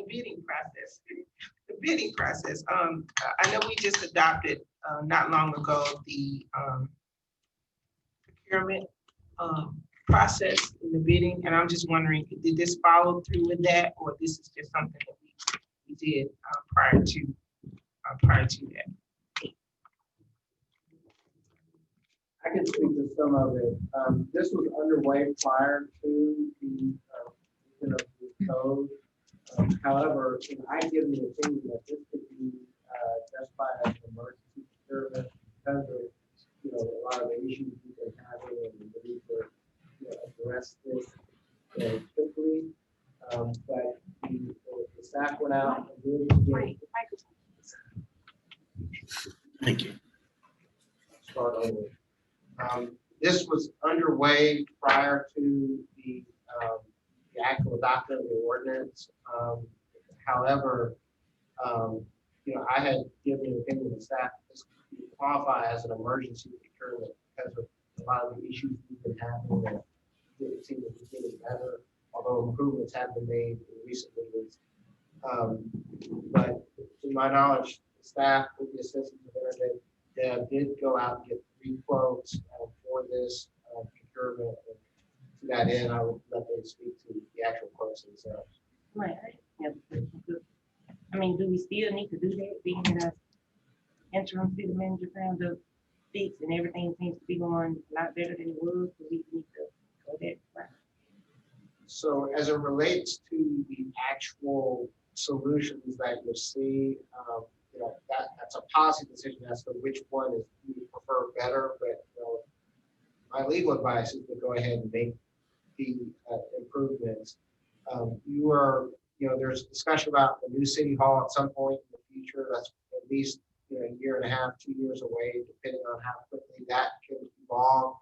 bidding process. The bidding process. I know we just adopted not long ago the procurement process in the bidding, and I'm just wondering, did this follow through with that, or this is just something that we did prior to that? I can speak to some of it. This was underway prior to the code. However, I give the opinion that this could be justified as an emergency procurement because of a lot of the issues we've been having and the need to address this quickly. But the staff went out and really Thank you. Start over. This was underway prior to the actual adoption of the ordinance. However, I had given the opinion that staff qualify as an emergency procurement because of a lot of the issues we've been having that it seems to be getting better, although improvements have been made in recent years. But to my knowledge, the staff with the assistance of Internet Dev did go out and get 3 quotes for this procurement. And to that end, I will let them speak to the actual quotes themselves. Right. I mean, do we still need to do that, being that our interim city manager found the fix and everything seems to be going a lot better than it was? Do we need to go that route? So as it relates to the actual solutions that you'll see, you know, that's a policy decision as to which one is you prefer better. But you know, my legal advice is to go ahead and make the improvements. You know, there's discussion about the new city hall at some point in the future. That's at least, you know, a year and a half, 2 years away, depending on how quickly that can evolve.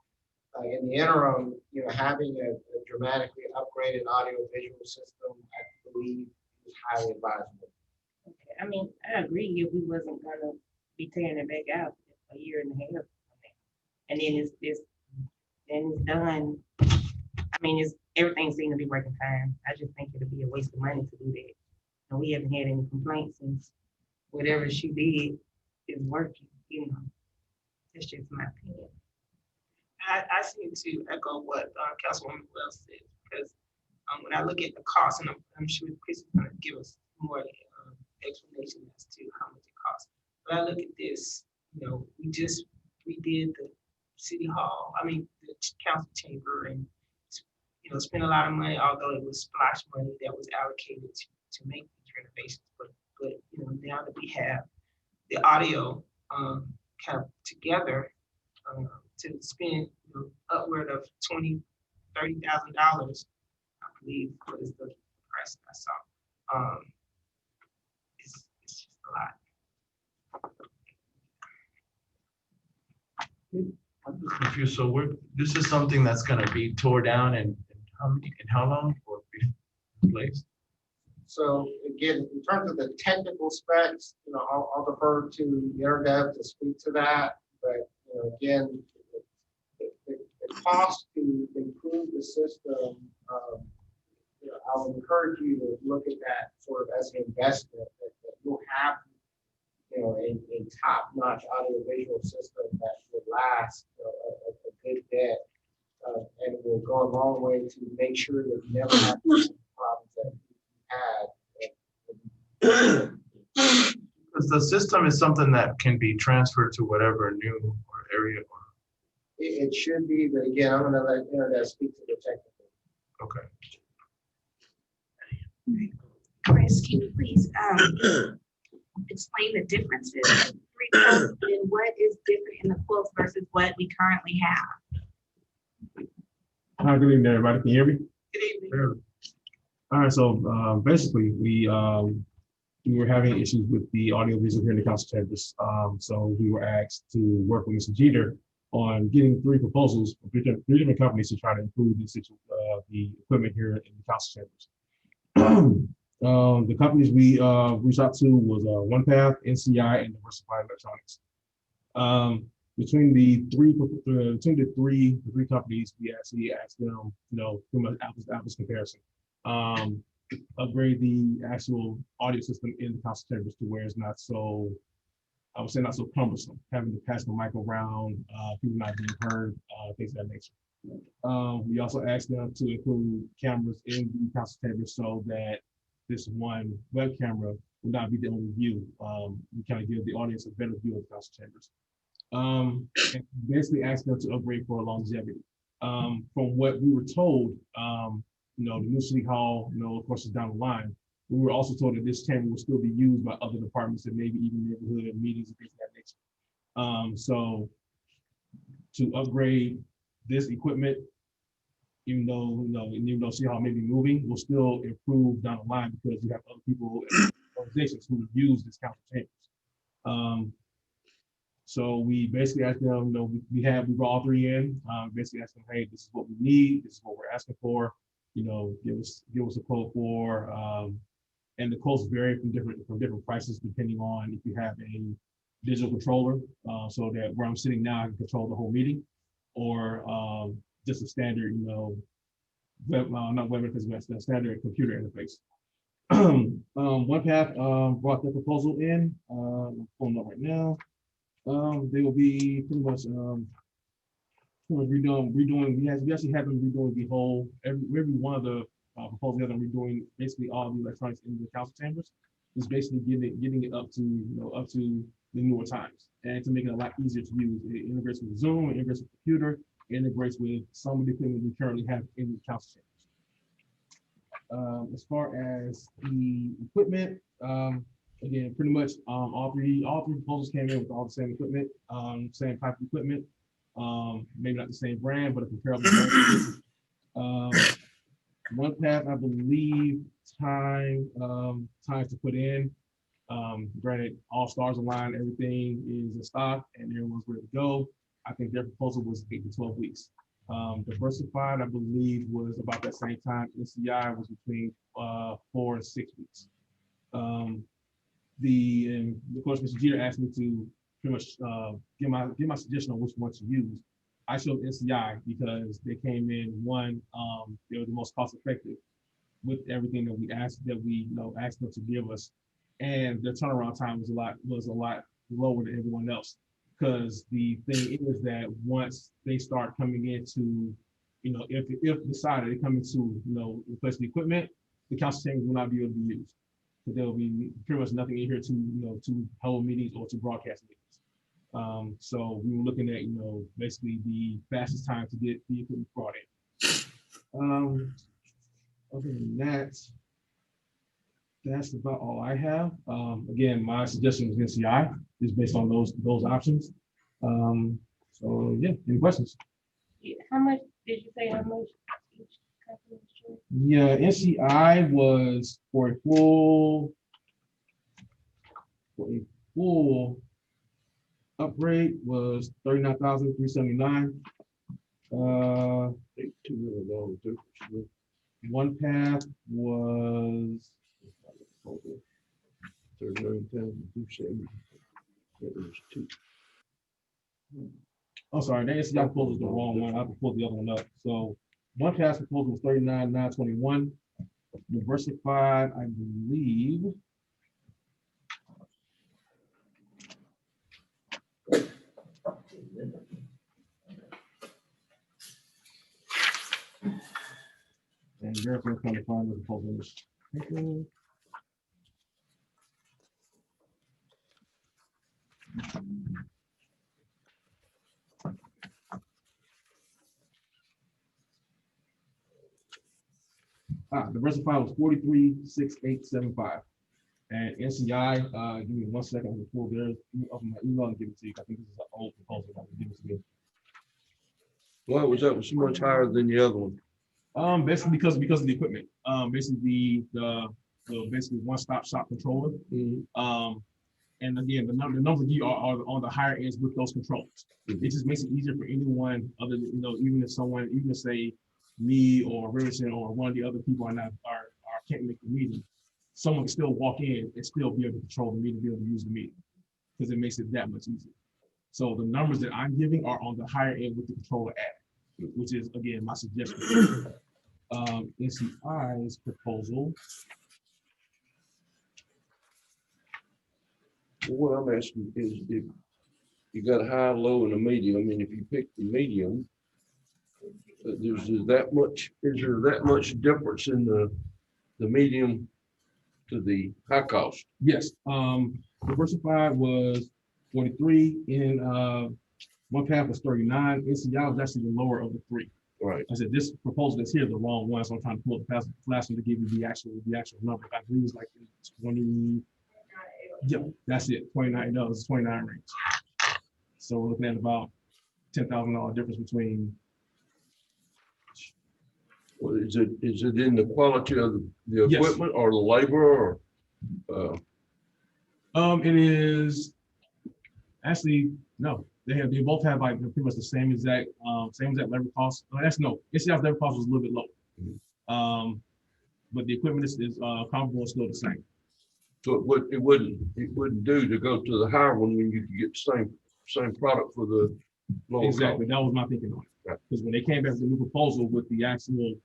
In the interim, you know, having a dramatically upgraded audio-visual system, I believe, is highly advisable. Okay. I mean, I agree if we wasn't gonna be tearing it back out a year and a half. And then it's done. I mean, everything seems to be working fine. I just think it'll be a waste of money to do that. And we haven't had any complaints since whatever she did is working, you know. It's just my opinion. I seem to echo what Councilwoman Wells said, because when I look at the cost, and I'm sure Chris is going to give us more explanation as to how much it costs. But I look at this, you know, we did the city hall, I mean, the council chamber, and, you know, spent a lot of money, although it was splash money that was allocated to make these renovations. But you know, now that we have the audio kind of together, to spend, you know, upward of $20,000, $30,000, I believe was the price I saw. It's just a lot. I'm just confused. So this is something that's going to be tore down and how long or be replaced? So again, in terms of the technical specs, you know, I'll defer to the Interdev to speak to that. But you know, again, the cost to improve the system, you know, I would encourage you to look at that sort of as an investment that you'll have, you know, a top-notch audio-visual system that will last, you know, a good bit, and will go a long way to make sure that you never have the problems that you had. Because the system is something that can be transferred to whatever new or area. It should be, but again, I'm going to let Internet speak to the technical. Okay. Chris, can you please explain the differences in the 3 quotes and what is different in the quotes versus what we currently have? Hi, good evening, everybody. Can you hear me? Good evening. All right, so basically, we were having issues with the audio visual here in the council chambers. So we were asked to work with Mr. Jeter on getting 3 proposals from 3 different companies to try to improve the equipment here in the council chambers. The companies we reached out to was OnePath, NCI, and Diversified Electronics. Between the three companies, we actually asked them, you know, from an apples comparison, upgrade the actual audio system in the council chambers to where it's not so, I would say, not so cumbersome, having to pass the mic around, people not being heard, things of that nature. We also asked them to include cameras in the council chambers so that this one web camera would not be the only view. We kind of give the audience a better view of the council chambers. And basically asked them to upgrade for longevity. From what we were told, you know, the new city hall, you know, of course, is down the line. We were also told that this chamber will still be used by other departments and maybe even neighborhood meetings and things of that nature. So to upgrade this equipment, even though City Hall may be moving, will still improve down the line because you have other people and organizations who use this council chambers. So we basically asked them, you know, we brought all 3 in, basically asked them, hey, this is what we need, this is what we're asking for, you know, give us a quote for, and the quotes vary from different prices depending on if you have a digital controller, so that where I'm sitting now, I can control the whole meeting, or just a standard, you know, not web interface, but the standard computer interface. OnePath brought the proposal in. I'm pulling up right now. They will be pretty much redoing. We actually have them redoing the whole every one of the proposals. That are redoing basically all the electronics in the council chambers. Is basically getting it up to the newer times, and to make it a lot easier to use. It integrates with Zoom, it integrates with computer, it integrates with some of the equipment we currently have in the council chambers. As far as the equipment, again, pretty much all three proposals came in with all the same equipment, same type of equipment, maybe not the same brand, but a comparable brand. OnePath, I believe, times to put in. Granted, all stars aligned, everything is in stock, and everyone's ready to go. I think their proposal was 8 to 12 weeks. Diversified, I believe, was about that same time. NCI was between 4 and 6 weeks. And of course, Mr. Jeter asked me to pretty much give my suggestion on which one to use. I showed NCI because they came in they were the most cost effective with everything that we asked them to give us, and their turnaround time was a lot lower than everyone else. Because the thing is that once they start coming into, if decided they come into, replace the equipment, the council chambers will not be able to be used. So there will be pretty much nothing in here to hold meetings or to broadcast meetings. So we were looking at, basically the fastest time to get the equipment brought in. Other than that, that's about all I have. Again, my suggestion was NCI is based on those options. So yeah, any questions? How much did you say? How much each company was charging? Yeah, NCI was for a full upgrade was $39,379. OnePath was oh, sorry, the NCI proposal is the wrong one. I have to pull the other one up. So OnePath proposal was $39,921. Diversified, I believe. And therefore, trying to find the proposal. Diversified was 43,685. And NCI, give me 1 second. I'm going to pull their up my email and give it to you. I think this is an old proposal that was given to me. Why was that so much higher than the other one? Basically because of the equipment. Basically the basically one-stop shop controller. Mm-hmm. And again, the numbers are on the higher ends with those controllers. Mm-hmm. It just makes it easier for anyone other than, even if say me or Riverson or one of the other people can't make the meeting, someone can still walk in and still be able to control the meeting, be able to use the meeting, because it makes it that much easier. So the numbers that I'm giving are on the higher end with the controller added, which is, again, my suggestion. NCI's proposal. What I'm asking is if you got a high, low, and a medium. I mean, if you pick the medium, is there that much difference in the medium to the high cost? Yes. Diversified was 43, and OnePath was 39. NCI was actually the lower of the three. Right. I said this proposal that's here is the wrong one, so I'm trying to pull the last one to give you the actual number. I believe it's like 20. Yeah, that's it. 29. No, it's 29 range. So we're looking at about $10,000 difference between. Well, is it in the quality of the equipment, yes, or the labor, or? It is actually no. They both have like pretty much the same exact labor cost. NCI's labor cost was a little bit low. Mm-hmm. But the equipment is comparable and still the same. So it wouldn't do to go to the higher one when you could get the same product for the lower cost. Exactly, that was my thinking on it. Right. Because when they came back with the new proposal with the actual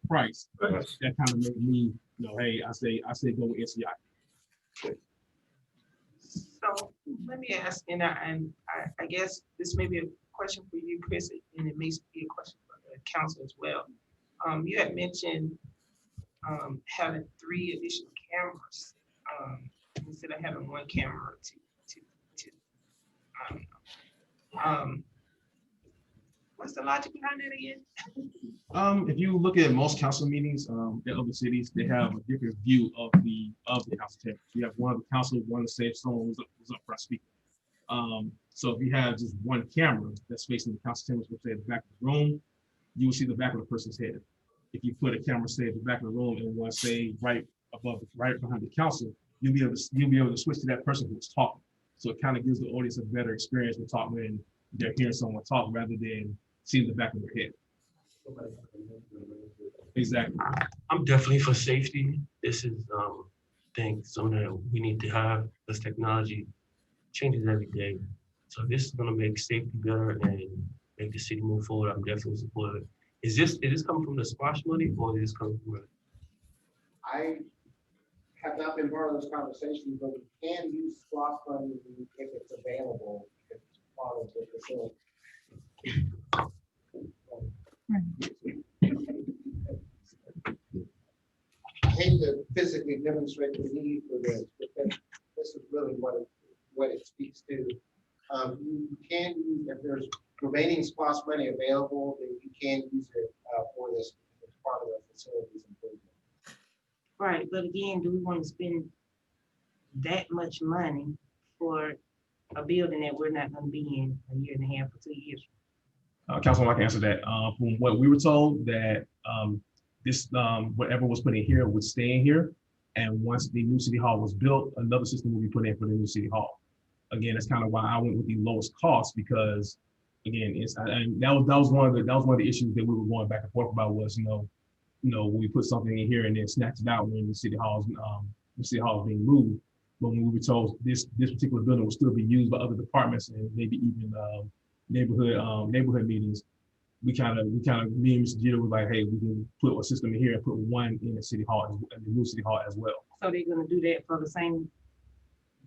price, Right. that kind of made me, hey, I say go with NCI. So let me ask, and I guess this may be a question for you, Chris, and it may be a question for the council as well. You had mentioned having 3 additional cameras instead of having 1 camera to I don't know. What's the logic behind that again? If you look at most council meetings in other cities, they have a different view of the council chambers. You have one of the council, one to say if someone was up for speaking. So if you have just 1 camera that's facing the council chambers, let's say at the back of the room, you will see the back of the person's head. If you put a camera, say at the back of the room, and one say right behind the council, you'll be able to switch to that person who's talking. So it kind of gives the audience a better experience to talk when they're hearing someone talk rather than seeing the back of their head. Exactly. I'm definitely for safety. This is thing something that we need to have. This technology changes every day. So if this is gonna make safety better and make the city move forward, I'm definitely supportive. Is this coming from the splash money or is this coming from? I have not been part of those conversations, but we can use SPLOST money if it's available, if it's part of the facility. I hate to physically demonstrate the need for this, but this is really what it speaks to. You can use, if there's remaining SPLOST money available, then you can use it for this as part of the facilities improvement. Right, but again, do we want to spend that much money for a building that we're not gonna be in a year and a half or 2 years? Councilman, I can answer that. From what we were told that this whatever was put in here would stay in here, and once the new city hall was built, another system will be put in for the new city hall. Again, that's kind of why I went with the lowest cost, because again, and that was one of the issues that we were going back and forth about was when we put something in here and then snatch it out when the city hall is being moved. But when we were told this particular building will still be used by other departments and maybe even neighborhood meetings, we kind of me and Mr. Jeter was like, hey, we can put a system in here and put 1 in the city hall, in the new city hall as well. So they're gonna do that for the same,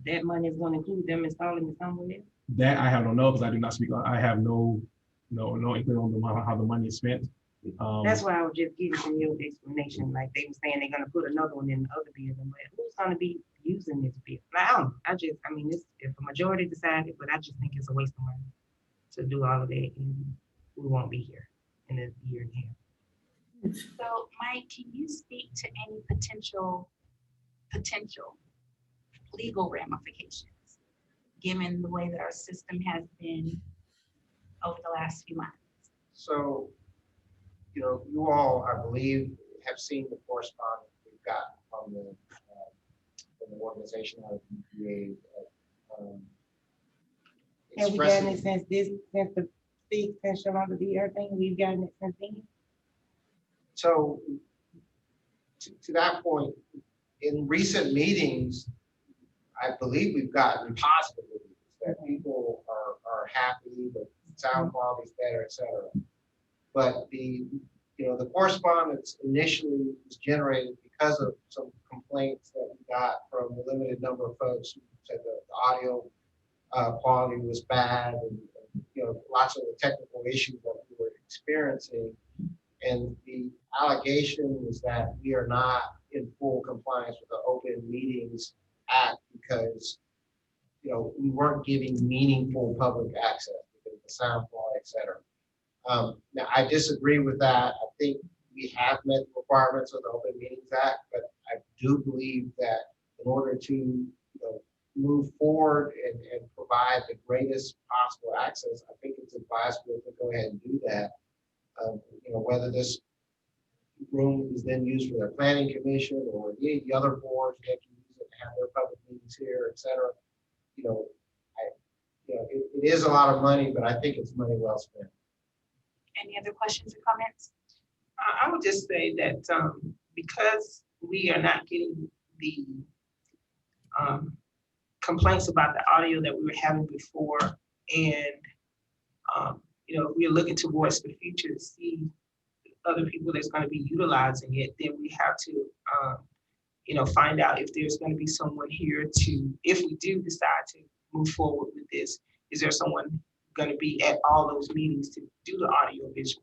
that money is gonna include them installing it somewhere else? That I have no know, because I do not speak. I have no inkling on how the money is spent. That's why I was just giving some your explanation, like they were saying they're gonna put another one in the other building, but who's gonna be using this building? Now, I mean, it's if the majority decided, but I just think it's a waste of money to do all of that, and we won't be here in a year and a half. So Mike, can you speak to any potential legal ramifications, given the way that our system has been over the last few months? So, you all, I believe, have seen the correspondence we've got from the organization out of BPA. Have we gotten it since the big extension on the DR thing? We've gotten it since then? So to that point, in recent meetings, I believe we've gotten positive reviews that people are happy, the sound quality is better, et cetera. But the correspondence initially was generated because of some complaints that we got from a limited number of folks who said that the audio quality was bad, and lots of the technical issues that we were experiencing. And the allegation is that we are not in full compliance with the Open Meetings Act because we weren't giving meaningful public access because of the sound quality, et cetera. Now, I disagree with that. I think we have met the requirements of the Open Meetings Act, but I do believe that in order to move forward and provide the greatest possible access, I think it's advisable to go ahead and do that. Whether this room is then used for their planning commission or any of the other boards, they can use it to have their public meetings here, et cetera. It is a lot of money, but I think it's money well spent. Any other questions or comments? I would just say that because we are not getting the complaints about the audio that we were having before, and You know, if we're looking towards the future to see other people that's going to be utilizing it, then we have to, you know, find out if there's going to be someone here to, if we do decide to move forward with this, is there someone going to be at all those meetings to do the audio visual?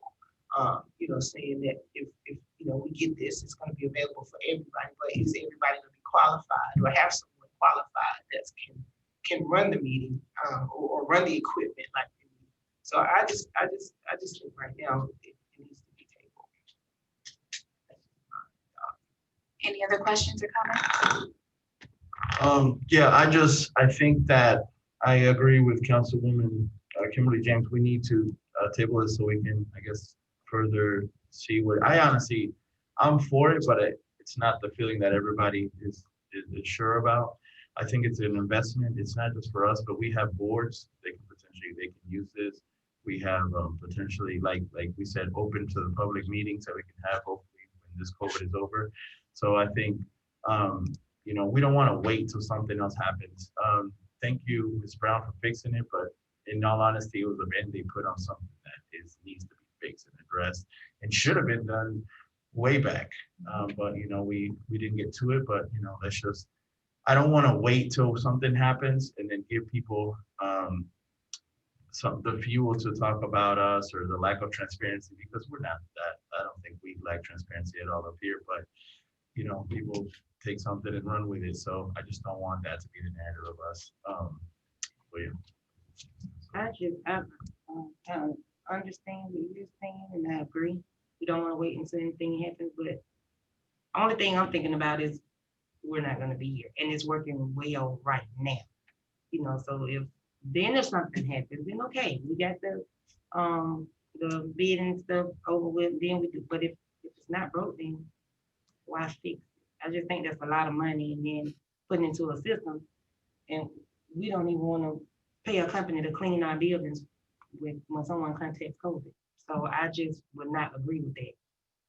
You know, saying that if you know we get this, it's going to be available for everybody, but is everybody going to be qualified or have someone qualified that can run the meeting or run the equipment like we need? So I just think right now it needs to be tabled. Any other questions or comments? Yeah, I think that I agree with Councilwoman Kimberly James. We need to table this so we can, I guess, further see what, I'm for it, but it's not the feeling that everybody is sure about. I think it's an investment. It's not just for us, but we have boards. They can use this. We have potentially, like we said, open to the public meetings that we can have hopefully when this COVID is over. So I think, you know, we don't want to wait till something else happens. Thank you, Ms. Brown, for fixing it, but in all honesty, it was a they put on something that needs to be fixed and addressed and should have been done way back. But, you know, we didn't get to it, but, you know, I don't want to wait till something happens and then give people the fuel to talk about us or the lack of transparency, because we're not that. I don't think we lack transparency at all up here, but, you know, people take something and run with it. So I just don't want that to be the narrative of us. But yeah. I understand what you're saying, and I agree. We don't want to wait until anything happens, but only thing I'm thinking about is we're not going to be here, and it's working well right now. You know, so if something happens, then okay, we got the bid and stuff over with, then we do. But if it's not broke, then why fix it? I just think that's a lot of money, and then putting into a system, and we don't even want to pay a company to clean our buildings when someone contacts COVID. So I just would not agree with that.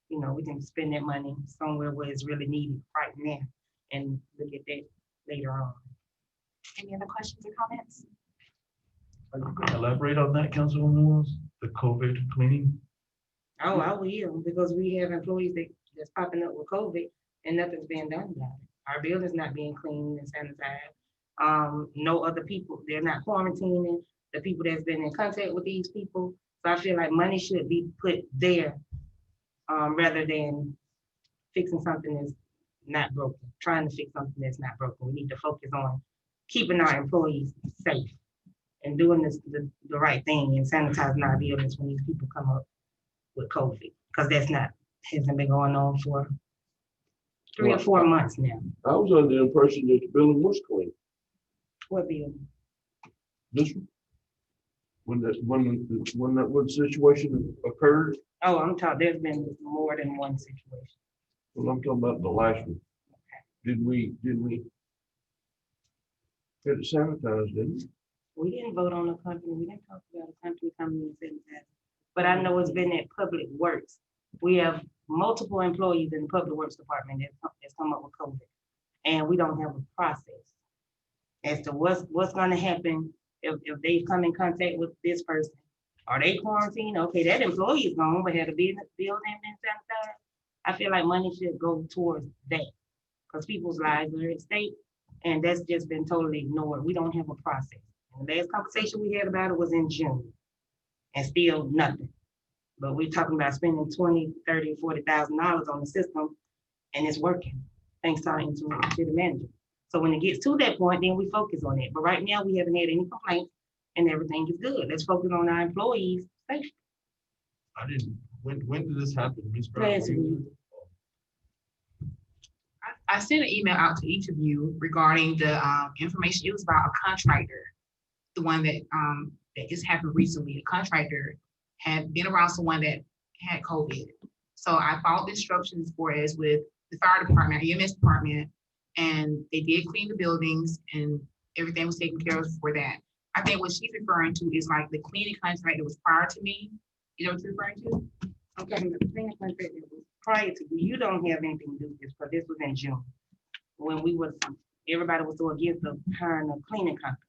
You know, we can spend that money somewhere where it's really needed right now and look at that later on. Any other questions or comments? Are you gonna elaborate on that, Councilwoman Wells? The COVID cleaning? Oh, I will, because we have employees that's popping up with COVID and nothing's being done about it. Our building's not being cleaned and sanitized. No other people, they're not quarantining the people that's been in contact with these people. So I feel like money should be put there rather than fixing something that's not broken, trying to fix something that's not broken. We need to focus on keeping our employees safe and doing the right thing and sanitizing our buildings when these people come up with COVID, because hasn't been going on for 3 or 4 months now. I was under the impression that the building was clean. What building? This one, when that situation occurred. Oh, I'm talking, there's been more than one situation. Well, I'm talking about the last one. Did we get it sanitized, didn't we? We didn't vote on a company. We didn't talk about a company coming and saying that. But I know it's been at Public Works. We have multiple employees in the Public Works Department that's come up with COVID. And we don't have a process as to what's going to happen if they come in contact with this person. Are they quarantined? Okay, that employee is gone, but had a building been sanitized. I feel like money should go towards that because people's lives are at stake, and that's just been totally ignored. We don't have a process. And the last conversation we had about it was in June, and still nothing. But we're talking about spending $20,000, $30,000, $40,000 on the system, and it's working, thanks to our interim city manager. So when it gets to that point, then we focus on it. But right now, we haven't had any complaints, and everything is good. Let's focus on our employees' safety. When did this happen, Ms. Brown? Last week. I sent an email out to each of you regarding the information. It was about a contractor, the one that just happened recently. The contractor had been around someone that had COVID. So I followed the instructions for as with the fire department, EMS department, and they did clean the buildings and everything was taken care of for that. I think what she's referring to is like the cleaning contract that was prior to me. You know what you're referring to? Okay, the cleaning contract that was prior to you don't have anything to do with this, but this was in June when everybody was so against the hiring a cleaning company.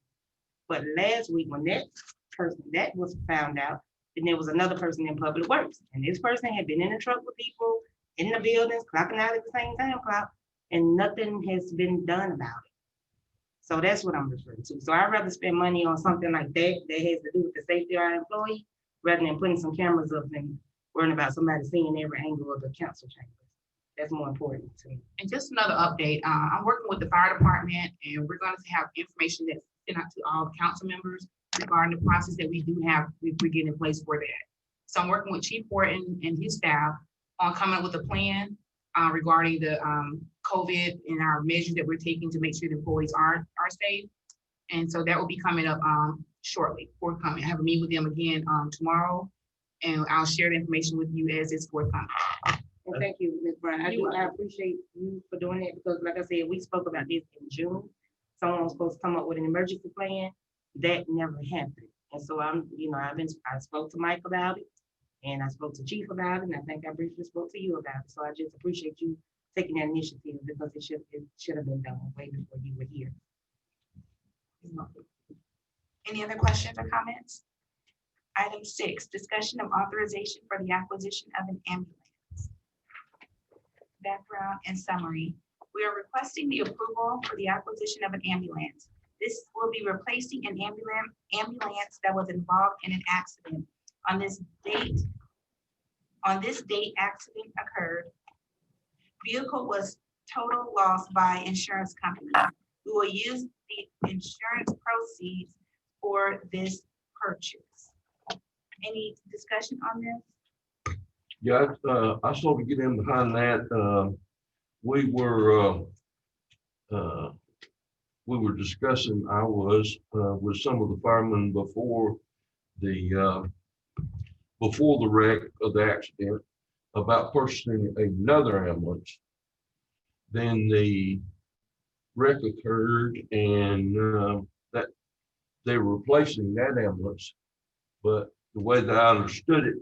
But last week when that person that was found out. Then there was another person in public works, and this person had been in the truck with people in the buildings, clocking out at the same time clock, and nothing has been done about it. So that's what I'm referring to. So I'd rather spend money on something like that that has to do with the safety of our employee, rather than putting some cameras up and worrying about somebody seeing every angle of the council chambers. That's more important to me. And just another update, I'm working with the fire department, and we're going to have information that's sent out to all the council members regarding the process that we do have, we get in place for that. So I'm working with Chief Horton and his staff on coming up with a plan regarding the COVID and our measures that we're taking to make sure the employees are safe. And so that will be coming up shortly, forthcoming. I have a meeting with them again tomorrow, and I'll share the information with you as it's forthcoming. And thank you, Ms. Brown. I appreciate you for doing that, because like I said, we spoke about this in June. Someone was supposed to come up with an emergency plan. That never happened. And so I spoke to Mike about it, and I spoke to Chief about it, and I think I briefly spoke to you about it. So I just appreciate you taking that initiative, because it should have been done way before you were here. Any other questions or comments? Item 6, discussion of authorization for the acquisition of an ambulance. Background and summary. We are requesting the approval for the acquisition of an ambulance. This will be replacing an ambulance that was involved in an accident. On this date, accident occurred. Vehicle was total loss by insurance company. We will use the insurance proceeds for this purchase. Any discussion on this? Yeah, I sort of get in behind that. We were discussing, with some of the firemen before the wreck of the accident, about purchasing another ambulance. Then the wreck occurred, and that they were replacing that ambulance. But the way that I understood it,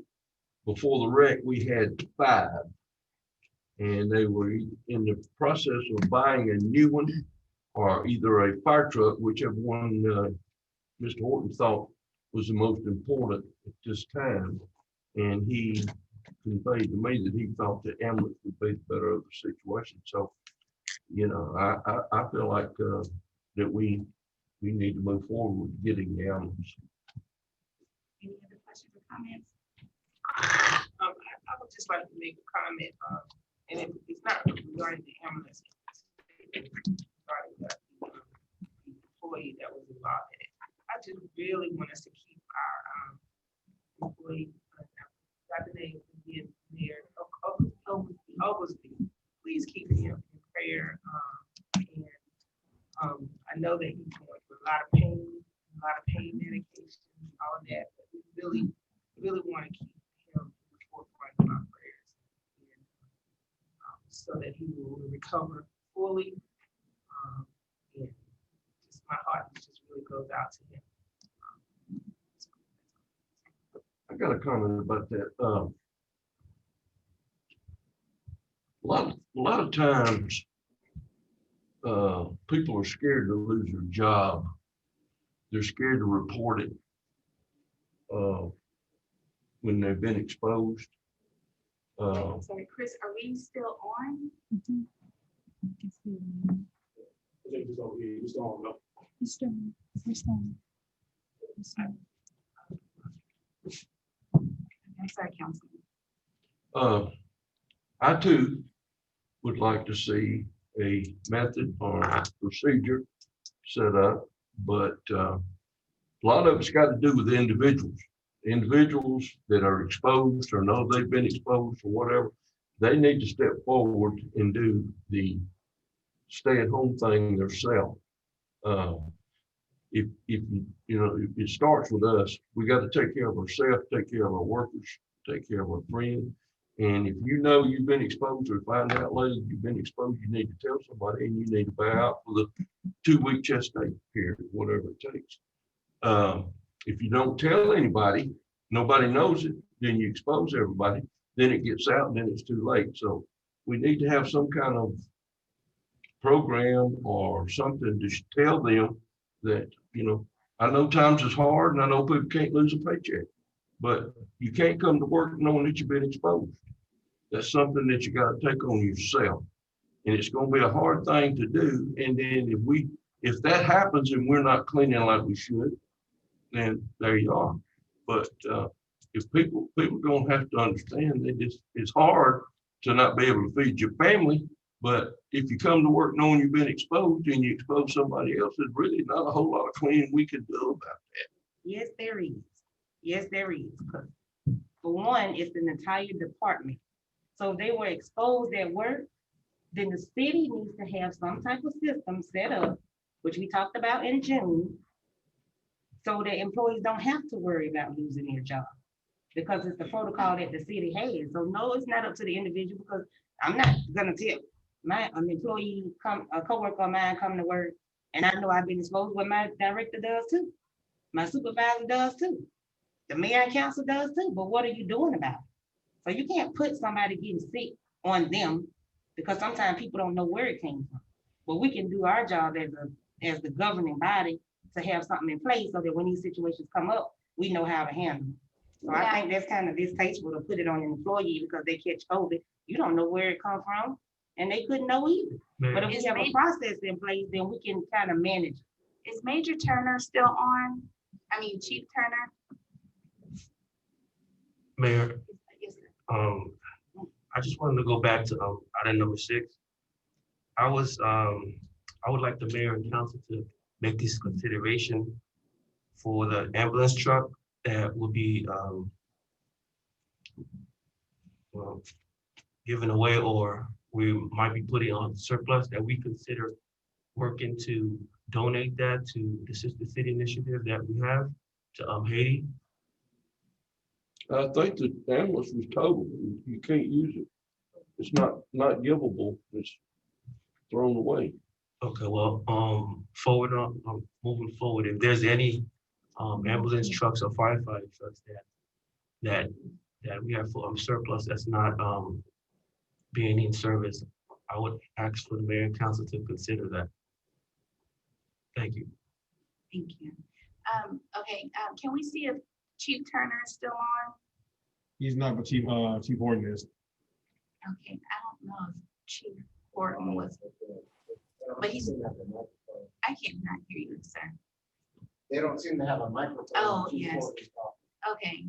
before the wreck, we had 5, and they were in the process of buying a new one, or either a fire truck, whichever one Mr. Horton thought was the most important at this time. And he conveyed to me that he thought the ambulance would be the better of the situation. So, I feel like that we need to move forward with getting the ambulance. Any other questions or comments? I would just like to make a comment, and it's not regarding the ambulance, it's regarding the employee that was involved in it. I just really want us to keep our employee, got the name again there, Oglesby. Please keep him in prayer. And I know that he's going through a lot of pain medication, all of that, but we really want to keep him in the forefront of our prayers, and, so that he will recover fully. And just my heart just really goes out to him. I got a comment about that. A lot of times, people are scared to lose their job. They're scared to report it when they've been exposed. Sorry, Chris, are we still on? I'm sorry, Councilman. I too would like to see a method or a procedure set up, but a lot of it's got to do with the individuals that are exposed or know they've been exposed or whatever. They need to step forward and do the stay-at-home thing themselves. If it starts with us, we got to take care of ourselves, take care of our workers, take care of our friends. And if you know you've been exposed or find out later you've been exposed, you need to tell somebody, and you need to buy out for the 2-week gestation period, whatever it takes. If you don't tell anybody, nobody knows it, then you expose everybody, then it gets out, and then it's too late. So we need to have some kind of program or something to tell them that, I know times is hard and I know people can't lose a paycheck, but you can't come to work knowing that you've been exposed. That's something that you got to take on yourself. And it's going to be a hard thing to do. And then if that happens and we're not cleaning like we should, then there you are. But if people going to have to understand that it's hard to not be able to feed your family. But if you come to work knowing you've been exposed and you expose somebody else, there's really not a whole lot of cleaning we can do about that. Yes, there is. Yes, there is. 'Cause for one, it's an entire department. So if they were exposed at work, then the city needs to have some type of system set up, which we talked about in June, so that employees don't have to worry about losing their job, because it's the protocol that the city has. So no, it's not up to the individual, because I'm not gonna tell an employee a coworker of mine come to work, and I know I've been exposed, what my director does too. My supervisor does too. The mayor and council does too, but what are you doing about it? So you can't put somebody getting sick on them, because sometimes people don't know where it came from. But we can do our job as the governing body to have something in place so that when these situations come up, we know how to handle them. So I think that's kind of distasteful to put it on an employee because they catch COVID. You don't know where it come from, and they couldn't know either. But if we have a process in place, then we can kind of manage it. Is Major Turner still on? I mean, Chief Turner? Mayor, Yes, sir. I just wanted to go back to item number 6. I would like the mayor and council to make this consideration for the ambulance truck that will be given away, or we might be putting on surplus, that we consider working to donate that to the Sister City initiative that we have to Haiti. I think the ambulance was totaled. You can't use it. It's not givable. It's thrown away. Okay, well, moving forward, if there's any ambulance trucks or firefighting trucks that we have for surplus that's not being in service, I would ask for the mayor and council to consider that. Thank you. Thank you. Okay, can we see if Chief Turner is still on? He's not, but Chief Horton is. Okay, I don't know if Chief Horton was, but he's, I cannot hear you, sir. They don't seem to have a microphone. Oh, yes. Okay,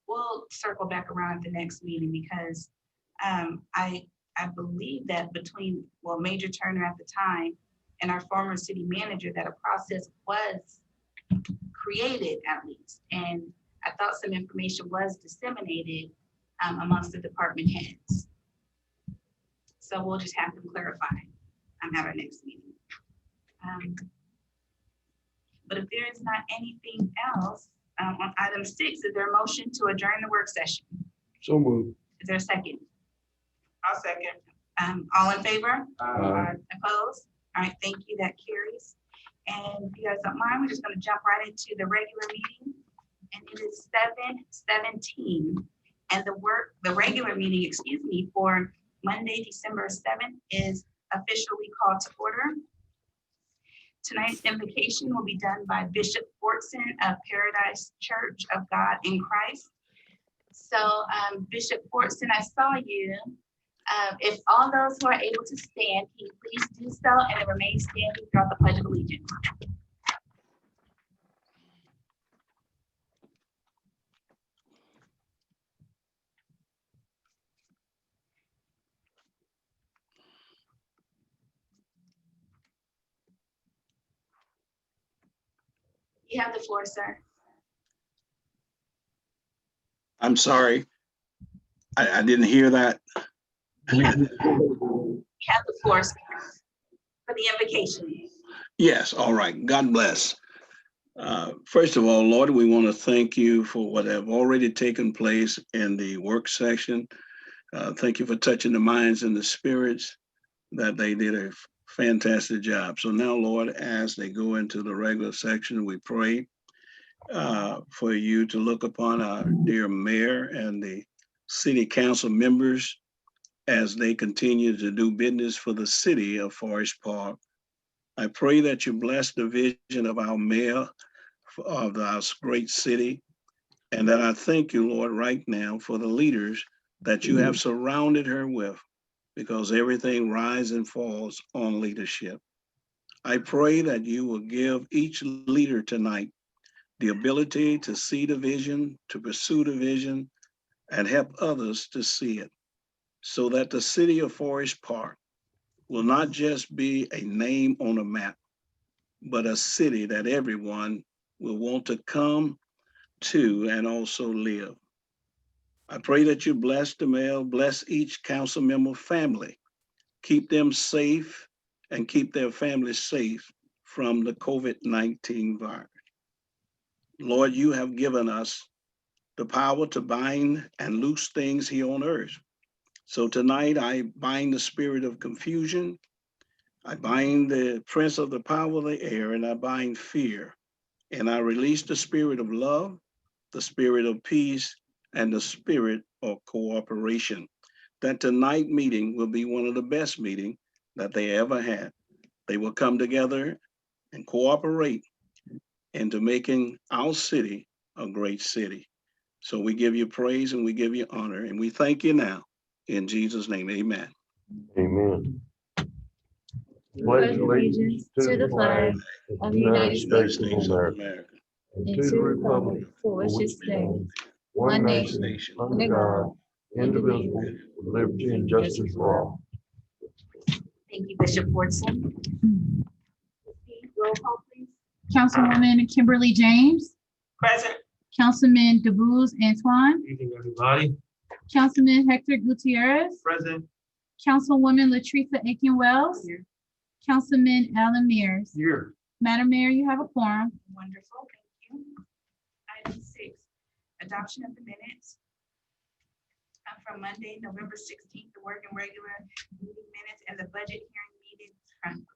we'll circle back around at the next meeting because I believe that between, well, Major Turner at the time and our former city manager, that a process was created at least. And I thought some information was disseminated amongst the department heads. So we'll just have to clarify at our next meeting. But if there is not anything else on item 6, is there a motion to adjourn the work session? So moved. Is there a second? I'll second. All in favor? Opposed? All right, thank you, that carries. And if you guys don't mind, we're just gonna jump right into the regular meeting. And it is 7:17. And the regular meeting, excuse me, for Monday, December 7th is officially called to order. Tonight's invocation will be done by Bishop Fortson of Paradise Church of God in Christ. So Bishop Fortson, I saw you. If all those who are able to stand, can you please do so and then remain standing throughout the Pledge of Allegiance. You have the floor, sir. I'm sorry. I didn't hear that. You have the floor, sir, for the invocation. Yes, all right. God bless. First of all, Lord, we want to thank you for what have already taken place in the work section. Thank you for touching the minds and the spirits, that they did a fantastic job. So now, Lord, as they go into the regular section, we pray for you to look upon our dear mayor and the city council members as they continue to do business for the city of Forest Park I pray that you bless the vision of our mayor of our great city. And that I thank you, Lord, right now for the leaders that you have surrounded her with, because everything rises and falls on leadership. I pray that you will give each leader tonight the ability to see the vision, to pursue the vision, and help others to see it, so that the city of Forest Park will not just be a name on a map, but a city that everyone will want to come to and also live. I pray that you bless the mayor, bless each council member family, keep them safe and keep their families safe from the COVID-19 virus. Lord, you have given us the power to bind and loose things here on earth. So tonight I bind the spirit of confusion, I bind the prince of the power of the air, and I bind fear. And I release the spirit of love, the spirit of peace, and the spirit of cooperation. That tonight meeting will be one of the best meetings that they ever had. They will come together and cooperate into making our city a great city. So we give you praise and we give you honor, and we thank you now. In Jesus' name, amen. Amen. Pledge allegiance to the flag of the United States of America and to the republic for which it stands, one nation, under God, indivisible, with liberty and justice for all. Thank you, Bishop Fordson. Roll call, please. Councilwoman Kimberly James, Present. Councilman DeBose Antoine, Good evening, everybody. Councilman Hector Gutierrez, Present. Councilwoman Latricia Aiken Wells, Councilman Alan Mears. Here. Madam Mayor, you have a quorum. Wonderful, thank you. Item 6, adoption of the minutes from Monday, November 16th, the work and regular meeting minutes and the budget hearing meeting from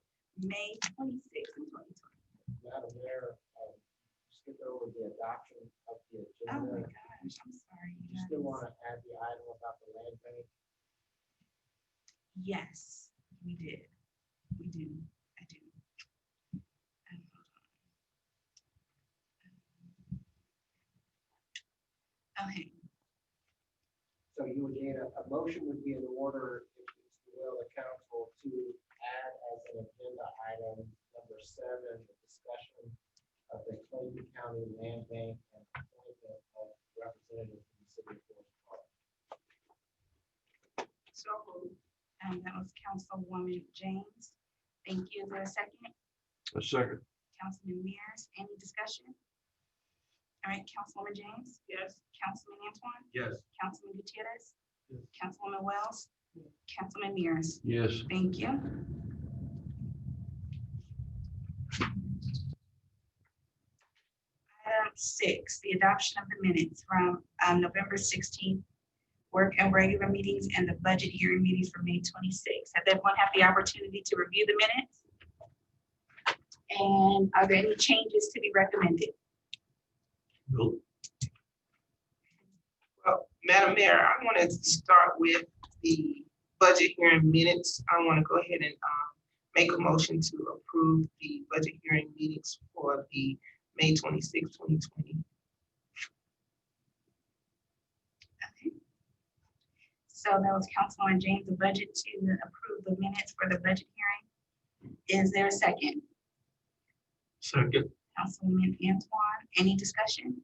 May 26th and 2020. Madam Mayor, skip over the adoption of the Oh my agenda. gosh, I'm sorry. you You still guys. want to add the item about the land bank? Yes, we did. We do. I do. Okay, So you would need a motion would be in order, if it's the will of the council, to add as an agenda item number 7, the discussion of the Clayton County Land Bank and appointment of representatives in the city of Forest Park. so that was Councilwoman James. Thank you. Is there a second? A second. Councilman Mears, any discussion? All right, Councilwoman James? Yes. Councilman Antoine? Yes. Councilman Gutierrez? Councilwoman Wells? Councilman Mears? Yes. Thank you. Item 6, the adoption of the minutes from November 16th, work and regular meetings and the budget hearing meetings for May 26th. Have everyone had the opportunity to review the minutes? And are there any changes to be recommended? Nope. Well, Madam Mayor, I want to start with the budget hearing minutes. I want to go ahead and make a motion to approve the budget hearing meetings for the May 26, 2020. Okay. So that was Councilwoman James, the budget to approve the minutes for the budget hearing. Is there a second? Second. Councilwoman Antoine, any discussion?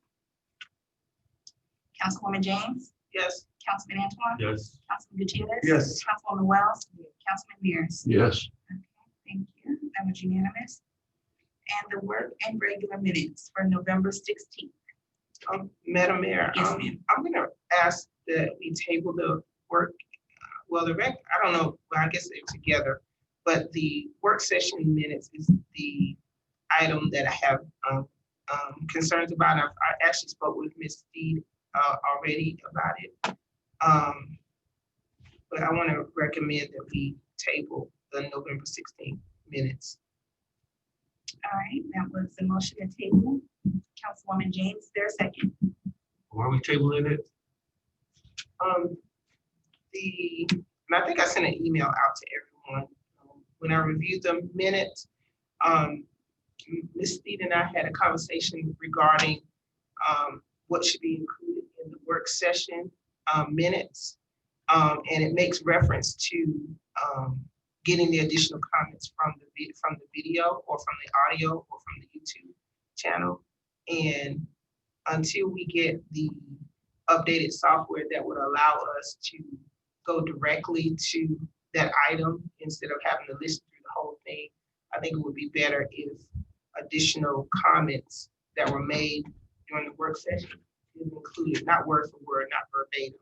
Councilwoman James? Yes. Councilman Antoine? Yes. Councilman Gutierrez? Yes. Councilwoman Wells? Councilman Mears? Yes. Okay, thank you. That was unanimous. And the work and regular minutes for November 16th. Madam Mayor, Yes, ma'am. I'm going to ask that we table the work, well, I don't know, well, I guess they're together, but the work session minutes is the item that I have concerns about. I actually spoke with Ms. Steed already about it. But I want to recommend that we table the November 16th minutes. All right, that was the motion to table. Councilwoman James, is there a second? Why are we tabling it? And I think I sent an email out to everyone. When I reviewed the minutes, Ms. Steed and I had a conversation regarding what should be included in the work session minutes. And it makes reference to getting the additional comments from the video or from the audio or from the YouTube channel. And until we get the updated software that would allow us to go directly to that item instead of having to listen through the whole thing, I think it would be better if additional comments that were made during the work session is included, not word for word, not verbatim,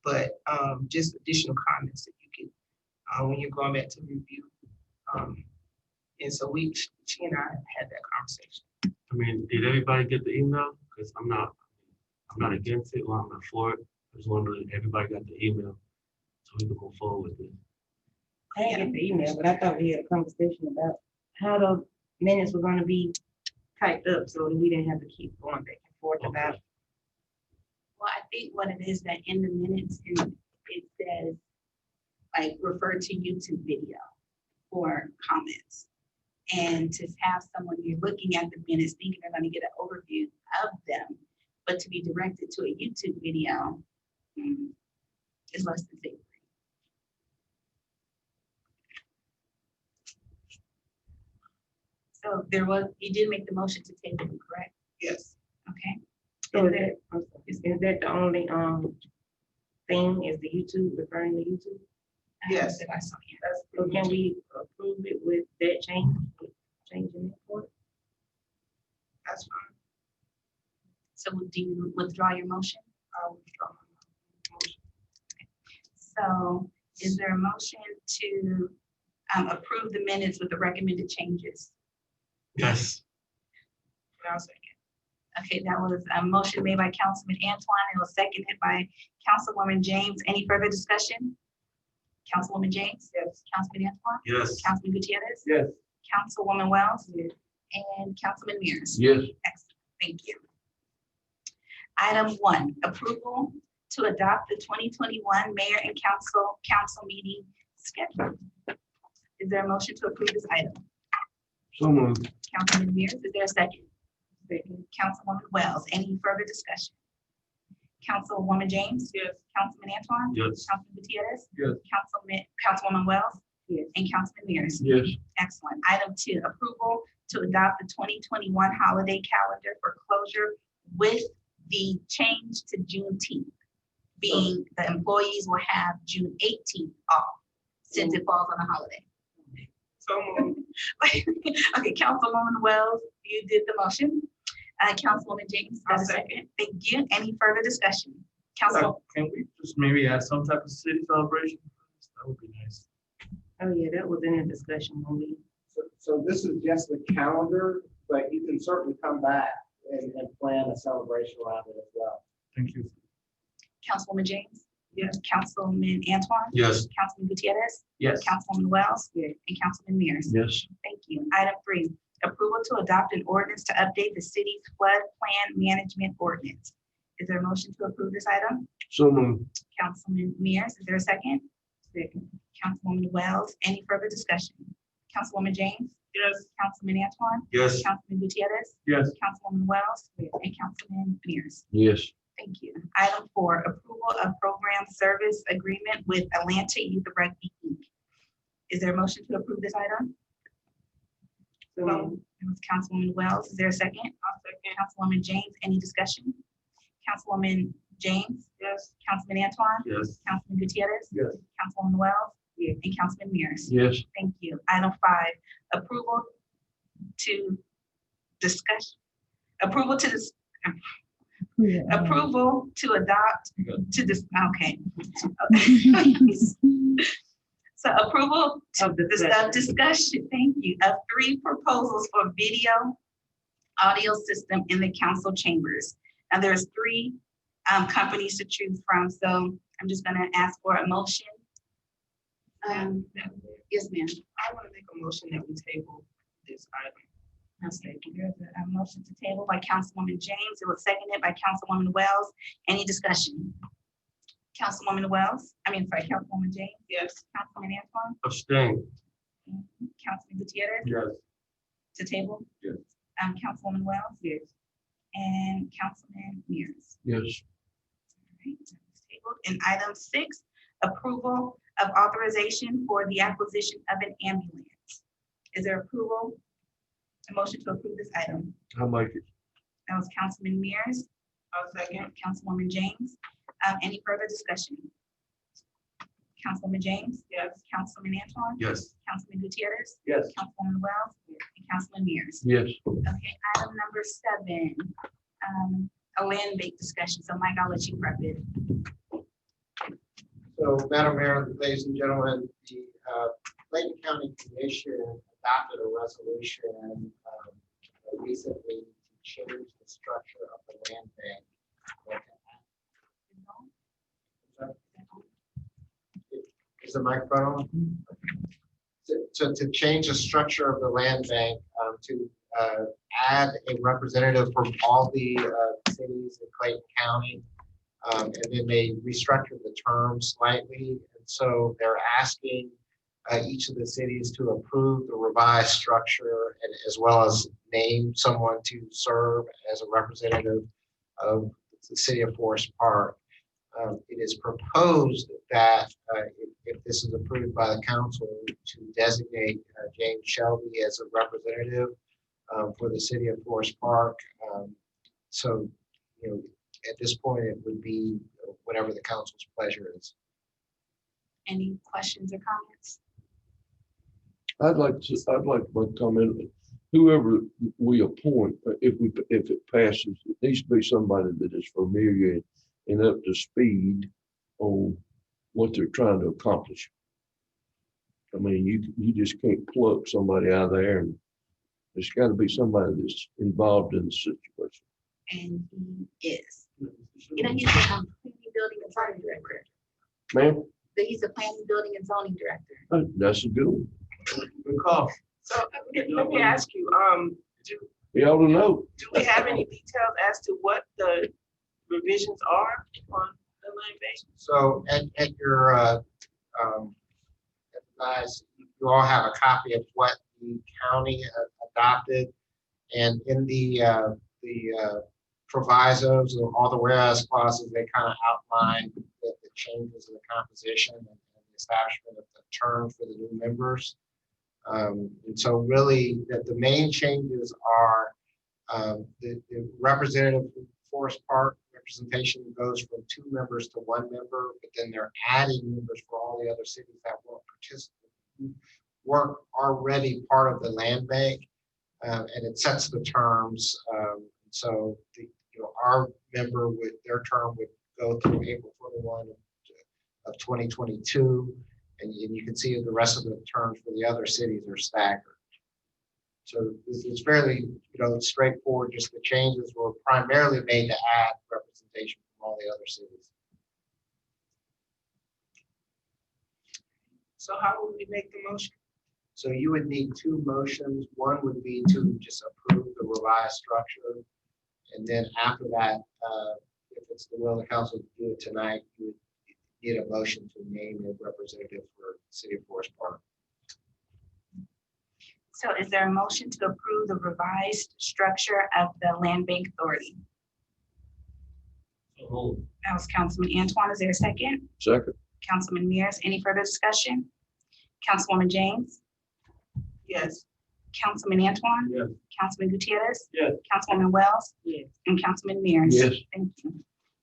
but just additional comments that you can, when you're going back to review. And so she and I had that conversation. I mean, did everybody get the email? Because I'm not against it or I'm not for it. I just wondering if everybody got the email so we can move forward with it. I didn't get the email, but I thought we had a conversation about how the minutes were gonna be typed up so that we didn't have to keep going back and forth about. Well, I think what it is that in the minutes, it says, like, refer to YouTube video for comments. And to have someone, you're looking at the minutes, thinking they're gonna get an overview of them, but to be directed to a YouTube video is less than safe. So you did make the motion to table, correct? Yes. Okay. So is that the only thing, is the YouTube, referring to YouTube? Yes. That I saw, yeah. So can we approve it with that change, changing it for? That's fine. So do you withdraw your motion? I'll withdraw my motion. So is there a motion to approve the minutes with the recommended changes? Yes. And I'll second. Okay, that was a motion made by Councilman Antoine and was seconded by Councilwoman James. Any further discussion? Councilwoman James? Yes. Councilman Antoine? Yes. Councilman Gutierrez? Yes. Councilwoman Wells? And Councilman Mears? Yes. Excellent, thank you. Item 1, approval to adopt the 2021 Mayor and Council meeting schedule. Is there a motion to approve this item? So moved. Councilman Mears, is there a second? Second. Councilwoman Wells, any further discussion? Councilwoman James? Yes. Councilman Antoine? Yes. Councilman Gutierrez? Yes. Councilwoman Wells? Yes. And Councilman Mears? Yes. Excellent. Item 2, approval to adopt the 2021 holiday calendar for closure with the change to Juneteenth, being the employees will have June 18th off since it falls on a holiday. So moved. Okay, Councilwoman Wells, you did the motion. Councilwoman James, I'll got a second. Thank you. Any further discussion? Council, Can we just maybe add some type of city celebration? That would be nice. Oh, yeah, that was in the discussion when we. So this is just the calendar, but you can certainly come back and plan a celebration around it as well. Thank you. Councilwoman James? Yes. Councilman Antoine? Yes. Councilman Gutierrez? Yes. Councilwoman Wells? Yes. And Councilman Mears? Yes. Thank you. Item 3, approval to adopt an ordinance to update the city's flood plan management ordinance. Is there a motion to approve this item? So moved. Councilman Mears, is there a second? Second. Councilwoman Wells, any further discussion? Councilwoman James? Yes. Councilman Antoine? Yes. Councilman Gutierrez? Yes. Councilwoman Wells? And Councilman Mears? Yes. Thank you. Item 4, approval of program service agreement with Atlanta Youth Rugby Inc. Is there a motion to approve this item? So It was Councilwoman Wells. Is there a second? I'll second. Councilwoman James, any discussion? Councilwoman James? Yes. Councilman Antoine? Yes. Councilman Gutierrez? Yes. Councilwoman Wells? And Councilman Mears? Yes. Thank you. Item 5, approval to discuss, approval to this, approval to adopt, to this, okay. So approval Of of discussion, thank you, of 3 proposals for video audio system in the council chambers. And there's 3 companies to choose from. So I'm just gonna ask for a motion. Yes, ma'am. I want to make a motion that we table this item. I'll second. There's a motion to table by Councilwoman James. It was seconded by Councilwoman Wells. Any discussion? Councilwoman Wells, Councilwoman James, Yes. Councilman Antoine, Abstain. Councilman Gutierrez, Yes. To table? Yes. Councilwoman Wells? Yes. And Councilman Mears? Yes. All right, that's tabled. And item 6, approval of authorization for the acquisition of an ambulance. Is there approval? A motion to approve this item? I'll make it. That was Councilman Mears. I'll second. Councilwoman James. Any further discussion? Councilwoman James? Yes. Councilman Antoine? Yes. Councilman Gutierrez? Yes. Councilwoman Wells? And Councilman Mears? Yes. Okay, item number 7, a land bank discussion. So Mike, I'll let you prep it. So, Madam Mayor, ladies and gentlemen, the Clayton County Commission adopted a resolution recently to change the structure of the land bank. Is the microphone on? So to change the structure of the land bank, to add a representative from all the cities in Clayton County. And then they restructured the term slightly. And so they're asking each of the cities to approve the revised structure and as well as name someone to serve as a representative of the city of Forest Park. It is proposed that if this is approved by the council, to designate James Shelby as a representative for the city of Forest Park. So, at this point, it would be whatever the council's pleasure is. Any questions or comments? I'd like to comment. Whoever we appoint, if it passes, it needs to be somebody that is familiar and up to speed on what they're trying to accomplish. I mean, you just can't pluck somebody out of there, and there's got to be somebody that's involved in the situation. And he is. He's the planning, building, and zoning director. Ma'am? He's the planning, building, and zoning director. That's a good one. Good call. So let me ask you, You ought to know. do we have any details as to what the revisions are on the land bank? So at your guys, you all have a copy of what the county adopted, and in the provisos or all the whereas clauses, they kind of outline the changes in the composition and the establishment of the term for the new members. And so really the main changes are the representative from Forest Park representation goes from 2 members to 1 member, but then they're adding members for all the other cities that won't participate, weren't already part of the land bank, and it sets the terms. So our member with their term would go through April 21 of 2022, and you can see the rest of the terms for the other cities are staggered. So this is fairly, straightforward. Just the changes were primarily made to add representation from all the other cities. So how would we make the motion? So you would need 2 motions. One would be to just approve the revised structure. And then after that, if it's the will of the council to do it tonight, you would need a motion to name a representative for the city of Forest Park. So is there a motion to approve the revised structure of the land bank authority? That was Councilman Antoine. Is there a second? Second. Councilman Mears. Any further discussion? Councilwoman James? Yes. Councilman Antoine? Yes. Councilman Gutierrez? Yes. Councilwoman Wells? Yes. And Councilman Mears? Yes. Thank you.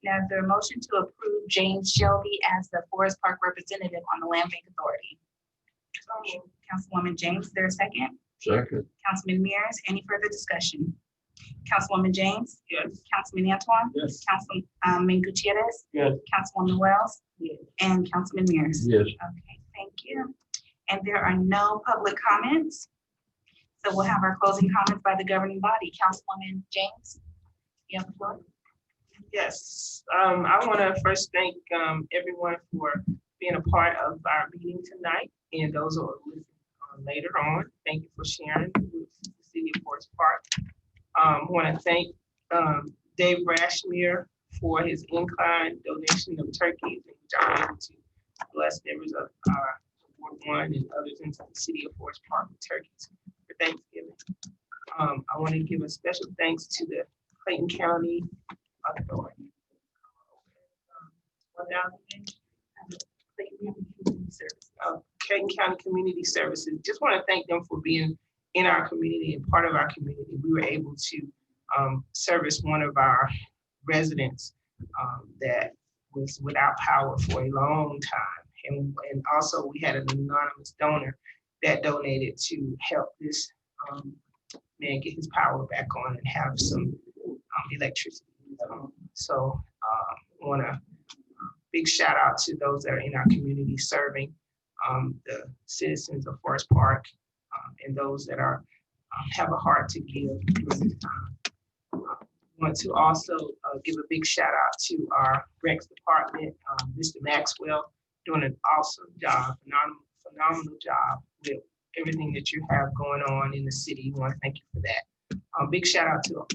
Now, is there a motion to approve James Shelby as the Forest Park representative on the Land Bank Authority? Councilwoman James, is there a second? Second. Councilman Mears, any further discussion? Councilwoman James? Yes. Councilman Antoine? Yes. Councilman Gutierrez? Yes. Councilwoman Wells? Yes. And Councilman Mears? Yes. Okay, thank you. And there are no public comments. So we'll have our closing comments by the governing body. Councilwoman James, you have the floor. Yes, I want to first thank everyone for being a part of our meeting tonight, and those who will listen later on. Thank you for sharing with the city of Forest Park. I want to thank Dave Rashmere for his in-kind donation of turkeys, which I'm able to bless members of our Ward 1 and others into the city of Forest Park with turkeys for Thanksgiving. I want to give a special thanks to the Clayton County Authority. 1000 Clayton County Community Services. Just want to thank them for being in our community and part of our community. We were able to service one of our residents that was without power for a long time. And also we had an anonymous donor that donated to help this man get his power back on and have some electricity. So I want to big shout out to those that are in our community serving the citizens of Forest Park and those that are have a heart to give during this time. Want to also give a big shout out to our Rex department, Mr. Maxwell, doing an awesome job, phenomenal job with everything that you have going on in the city. We want to thank you for that. Big shout out to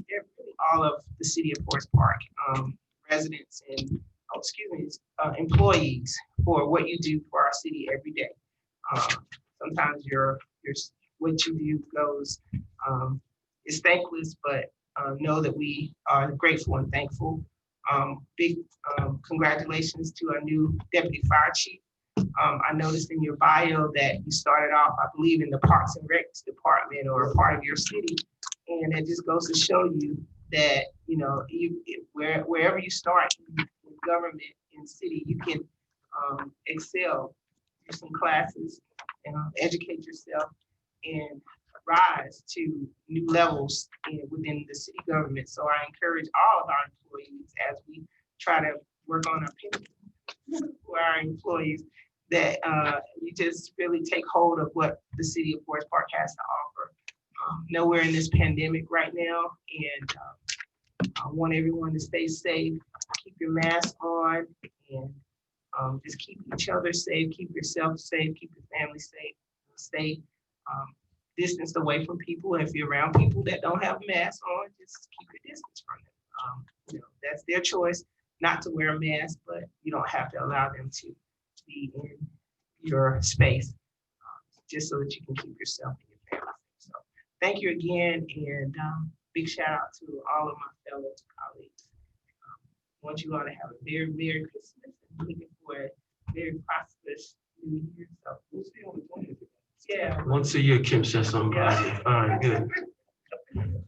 all of the city of Forest Park residents and employees for what you do for our city every day. Sometimes your what you do goes is thankless, but know that we are grateful and thankful. Big congratulations to our new deputy fire chief. I noticed in your bio that you started off, I believe, in the Parks and Recs department or a part of your city, and it just goes to show you that wherever you start in government in city, you can excel, do some classes, and educate yourself and rise to new levels within the city government. So I encourage all of our employees as we try to work on our pension for our employees that you just really take hold of what the city of Forest Park has to offer. Nowhere in this pandemic right now, and I want everyone to stay safe, keep your mask on, and just keep each other safe, keep yourself safe, keep your family safe, stay distanced away from people. If you're around people that don't have a mask on, just keep your distance from them. That's their choice not to wear a mask, but you don't have to allow them to be in your space just so that you can keep yourself and your family safe. So thank you again, and big shout out to all of my fellow colleagues. I want you all to have a very Merry Christmas and looking for a very prosperous New Year. So we'll see on the 20th. Yeah. Once a year, Kim says something positive. All right, good.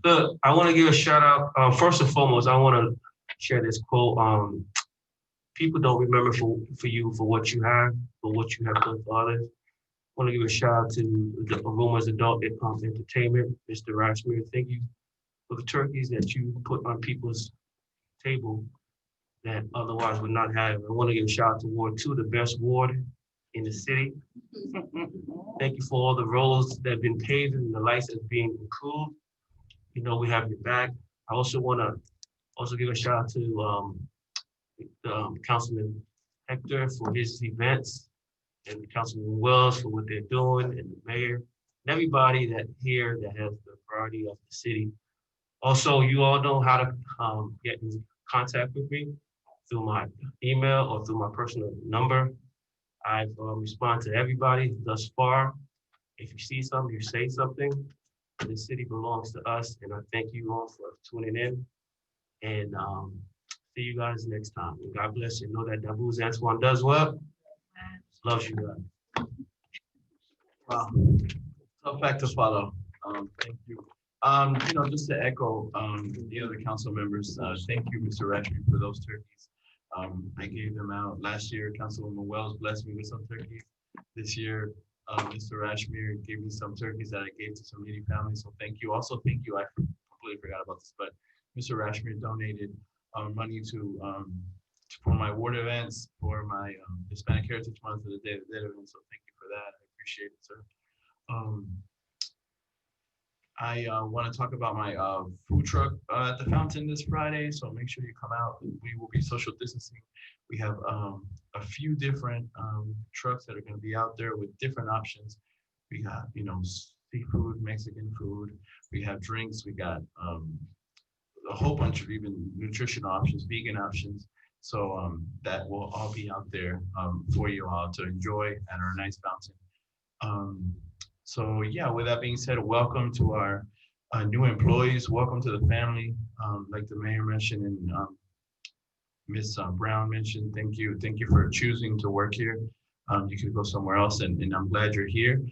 Look, I want to give a shout out. First and foremost, I want to share this quote. People don't remember for you for what you have, but what you have done for others. I want to give a shout out to the Aromas Adult Entertainment, Mr. Rashmir. Thank you for the turkeys that you put on people's table that otherwise would not have. I want to give a shout out to Ward 2, the best ward in the city. Thank you for all the roads that have been paved and the lights that's being improved. You know we have your back. I also want to give a shout out to Councilman Hector for his events, and Councilman Wells for what they're doing, and the mayor, and everybody that here that has the priority of the city. Also, you all know how to get in contact with me through my email or through my personal number. I've responded to everybody thus far. If you see something, you say something. The city belongs to us, and I thank you all for tuning in. And see you guys next time. And God bless you. Know that Dabu's Antoine does what? Loves you guys. Wow. Tough fact to follow. Thank you. Just to echo the other council members, thank you, Mr. Rashmi, for those turkeys. I gave them out last year. Councilwoman Wells blessed me with some turkeys. This year, Mr. Rashmir gave me some turkeys that I gave to some needy families. So thank you. Also, thank you. I completely forgot about this, but Mr. Rashmir donated money for my ward events, for my Hispanic Heritage Month, for the Day of the Dead event. So thank you for that. I appreciate it, sir. I want to talk about my food truck at the fountain this Friday, so make sure you come out. We will be social distancing. We have a few different trucks that are going to be out there with different options. We got, seafood, Mexican food. We have drinks. We got a whole bunch of even nutrition options, vegan options. So that will all be out there for you all to enjoy at our nice fountain. So yeah, with that being said, welcome to our new employees, welcome to the family. Like the mayor mentioned and Ms. Brown mentioned, thank you for choosing to work here. You could go somewhere else, and I'm glad you're here.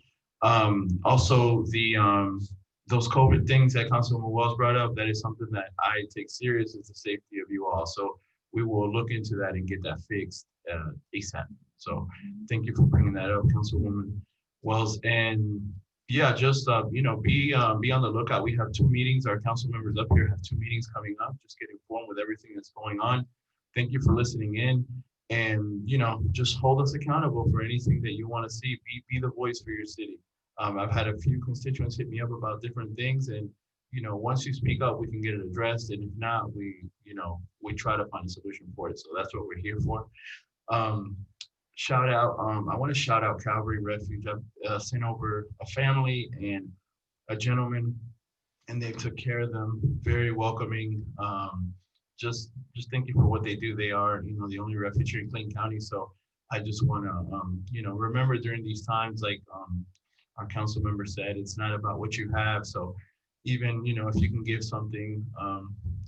Also, those COVID things that Councilwoman Wells brought up, that is something that I take serious, is the safety of you all. So we will look into that and get that fixed ASAP. So thank you for bringing that up, Councilwoman Wells. And yeah, just be on the lookout. We have 2 meetings. Our council members up here have 2 meetings coming up. Just get informed with everything that's going on. Thank you for listening in, and just hold us accountable for anything that you want to see. Be the voice for your city. I've had a few constituents hit me up about different things, and once you speak up, we can get it addressed, and if not, we try to find a solution for it. So that's what we're here for. Shout out, I want to shout out Calvary Refuge. I've sent over a family and a gentleman, and they took care of them, very welcoming. Just thank you for what they do. They are, the only refuge here in Clayton County. So I just want to, remember during these times, like our council member said, it's not about what you have. So even, if you can give something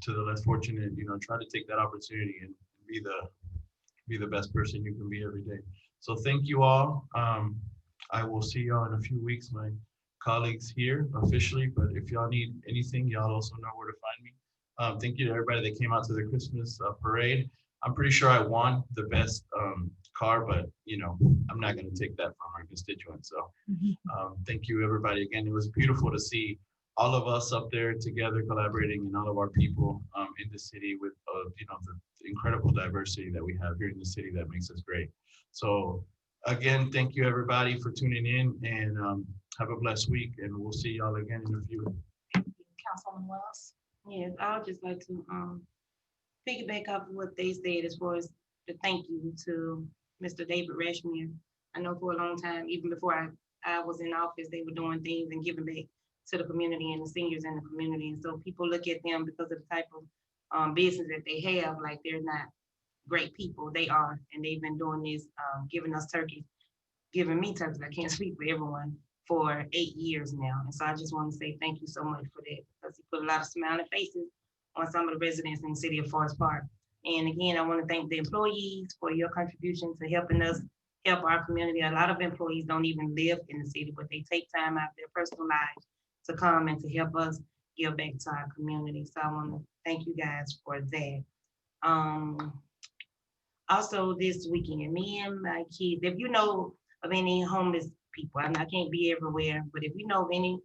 to the less fortunate, try to take that opportunity and be the best person you can be every day. So thank you all. I will see y'all in a few weeks, my colleagues here officially, but if y'all need anything, y'all also know where to find me. Thank you to everybody that came out to the Christmas parade. I'm pretty sure I won the best car, but I'm not going to take that from our constituents. So thank you, everybody. Again, it was beautiful to see all of us up there together collaborating, and all of our people in the city with the incredible diversity that we have here in the city that makes us great. So again, thank you, everybody, for tuning in, and have a blessed week, and we'll see y'all again in a few weeks. Councilwoman Wells. Yes, I would just like to piggyback off of what they said as far as the thank you to Mr. David Rashmere. I know for a long time, even before I was in office, they were doing things and giving back to the community and the seniors in the community. And so people look at them because of the type of business that they have, like they're not great people. They are, and they've been doing this, giving us turkeys, giving me turkeys. I can't speak for everyone, for 8 years now. And so I just want to say thank you so much for that, because you put a lot of smiling faces on some of the residents in the city of Forest Park. And again, I want to thank the employees for your contribution to helping us help our community. A lot of employees don't even live in the city, but they take time out of their personal lives to come and to help us give back to our community. So I want to thank you guys for that. Also this weekend, me and my kids, if you know of any homeless people, I can't be everywhere, but if you know of any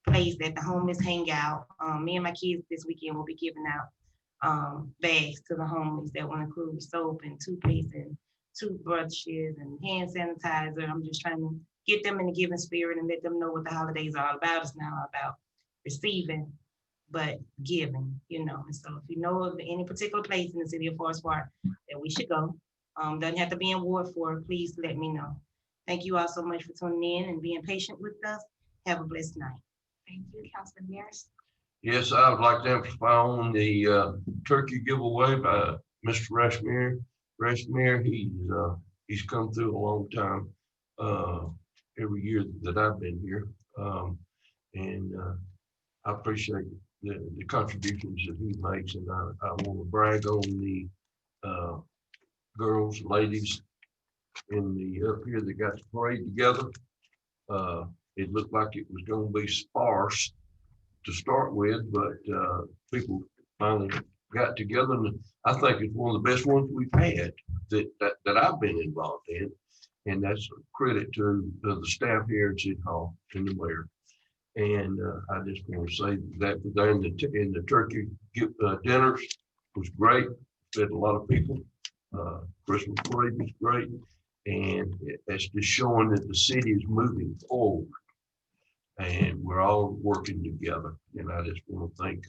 place that the homeless hang out, me and my kids this weekend will be giving out bags to the homeless that will include soap and toothpaste and toothbrushes and hand sanitizer. I'm just trying to get them in the giving spirit and let them know what the holidays are all about. It's not about receiving, but giving, And so if you know of any particular place in the city of Forest Park that we should go, doesn't have to be in Ward 4, please let me know. Thank you all so much for tuning in and being patient with us. Have a blessed night. Thank you, Councilman Mears. Yes, I would like to amplify on the turkey giveaway by Mr. Rashmere. Rashmere, he's come through a long time, every year that I've been here. And I appreciate the contributions that he makes. And I want to brag on the girls, ladies in the up here that got the parade together. It looked like it was going to be sparse to start with, but people finally got together, and I think it's one of the best ones we've had that I've been involved in, and that's a credit to the staff here at City Hall and the mayor. And I just want to say that there in the turkey dinners was great. Fed a lot of people. Christmas parade was great, and it's just showing that the city is moving forward. And we're all working together. And I just want to thank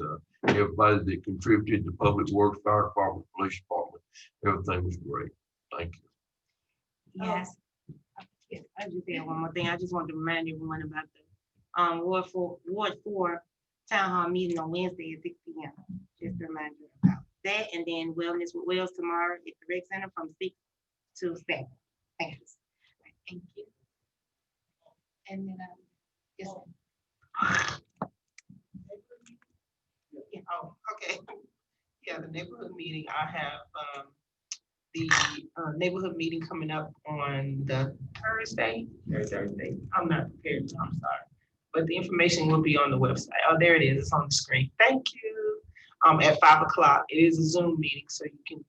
everybody that contributed to Public Works, Fire Department, Police Department. Everything was great. Thank you. Yes. I just said one more thing. I just wanted to remind everyone about the Ward 4 Town Hall meeting on Wednesday at 6 p.m. Just to remind you about that. And then Wellness with Wells tomorrow at the Rec Center from 6 to 7. Thanks. Thank you. And then, yes. Yeah, the neighborhood meeting, I have, the neighborhood meeting coming up on the Thursday. I'm not prepared, I'm sorry. But the information will be on the website. Oh, there it is, it's on the screen. Thank you. At 5 o'clock, it is a Zoom meeting, so you can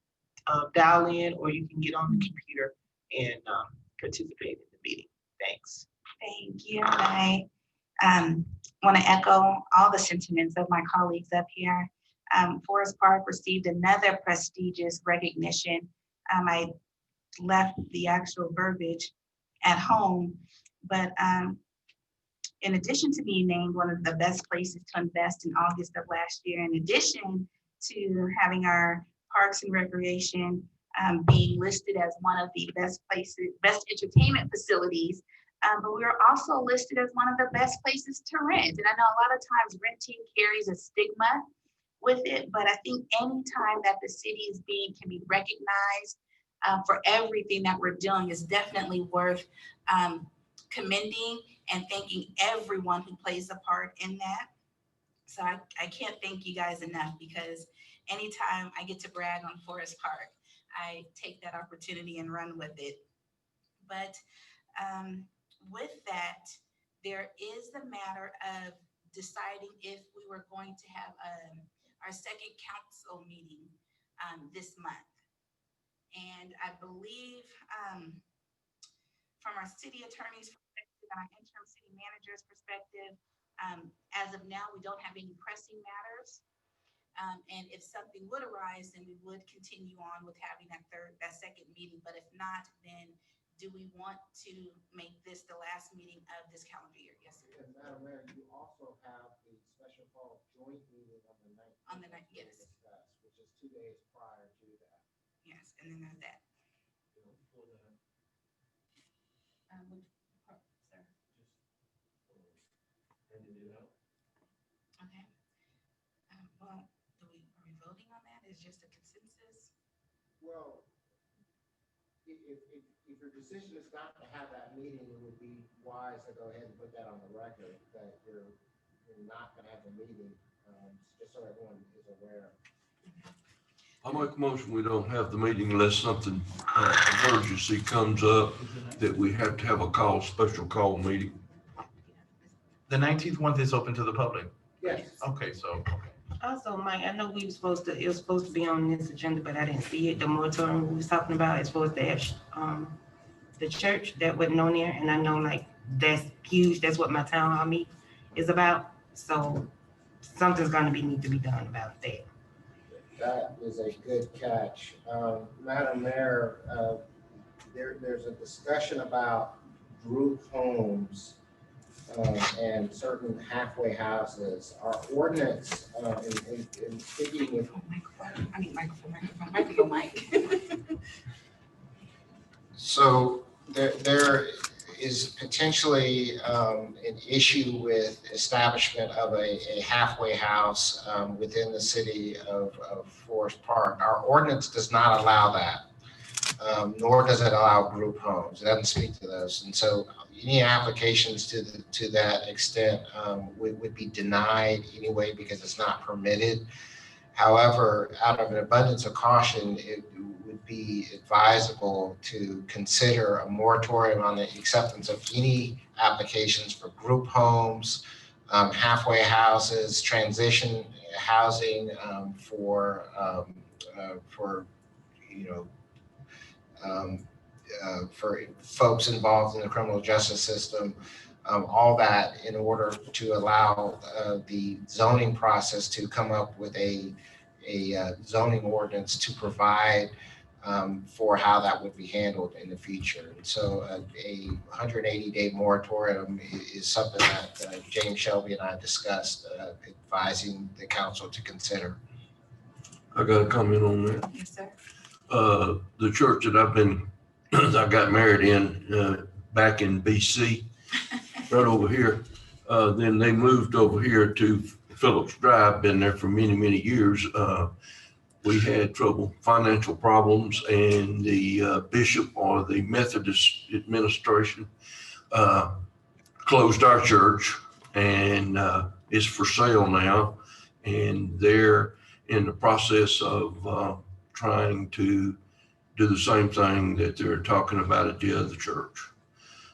dial in or you can get on the computer and participate in the meeting. Thanks. Thank you. I want to echo all the sentiments of my colleagues up here. Forest Park received another prestigious recognition. I left the actual verbiage at home, but in addition to being named one of the best places to invest in August of last year, in addition to having our parks and recreation being listed as one of the best places, best entertainment facilities, but we were also listed as one of the best places to rent. And I know a lot of times renting carries a stigma with it, but I think anytime that the city can be recognized for everything that we're doing is definitely worth commending and thanking everyone who plays a part in that. So I can't thank you guys enough, because anytime I get to brag on Forest Park, I take that opportunity and run with it. But with that, there is the matter of deciding if we were going to have our second council meeting this month. And I believe from our city attorney's perspective and our interim city manager's perspective, as of now, we don't have any pressing matters. And if something would arise, then we would continue on with having that second meeting. But if not, then do we want to make this the last meeting of this calendar year? Yes, sir. And Madam Mayor, you also have the special fall joint meeting on the 19th. On the 9th, yes. Which is 2 days prior to that. Yes, and then there's that. Sir. Okay. Well, are we voting on that? Is just a consensus? Well, if your decision is not to have that meeting, it would be wise to go ahead and put that on the record, that you're not going to have the meeting, just so everyone is aware. I make a motion, we don't have the meeting unless something emergency comes up that we have to have a special call meeting. The 19th one is open to the public. Yes. Okay, so. Also, Mike, I know it was supposed to be on this agenda, but I didn't see it. The moratorium we was talking about is supposed to have the church that wasn't on there, and I know like that's huge. That's what my town hall meet is about. So something's gonna need to be done about that. That is a good catch. Madam Mayor, there's a discussion about group homes and certain halfway houses. Our ordinance in speaking with. Microphone, Mike. So there is potentially an issue with establishment of a halfway house within the city of Forest Park. Our ordinance does not allow that, nor does it allow group homes. It doesn't speak to those. And so any applications to that extent would be denied anyway, because it's not permitted. However, out of an abundance of caution, it would be advisable to consider a moratorium on the acceptance of any applications for group homes, halfway houses, transition housing for folks involved in the criminal justice system. All that in order to allow the zoning process to come up with a zoning ordinance to provide for how that would be handled in the future. And so a 180-day moratorium is something that James Shelby and I discussed, advising the council to consider. I got a comment on that. Yes, sir. The church that I got married in back in BC, right over here. Then they moved over here to Phillips Drive, been there for many, many years. We had financial problems, and the bishop or the Methodist administration closed our church, and it's for sale now. And there in the process of trying to do the same thing that they're talking about at the other church.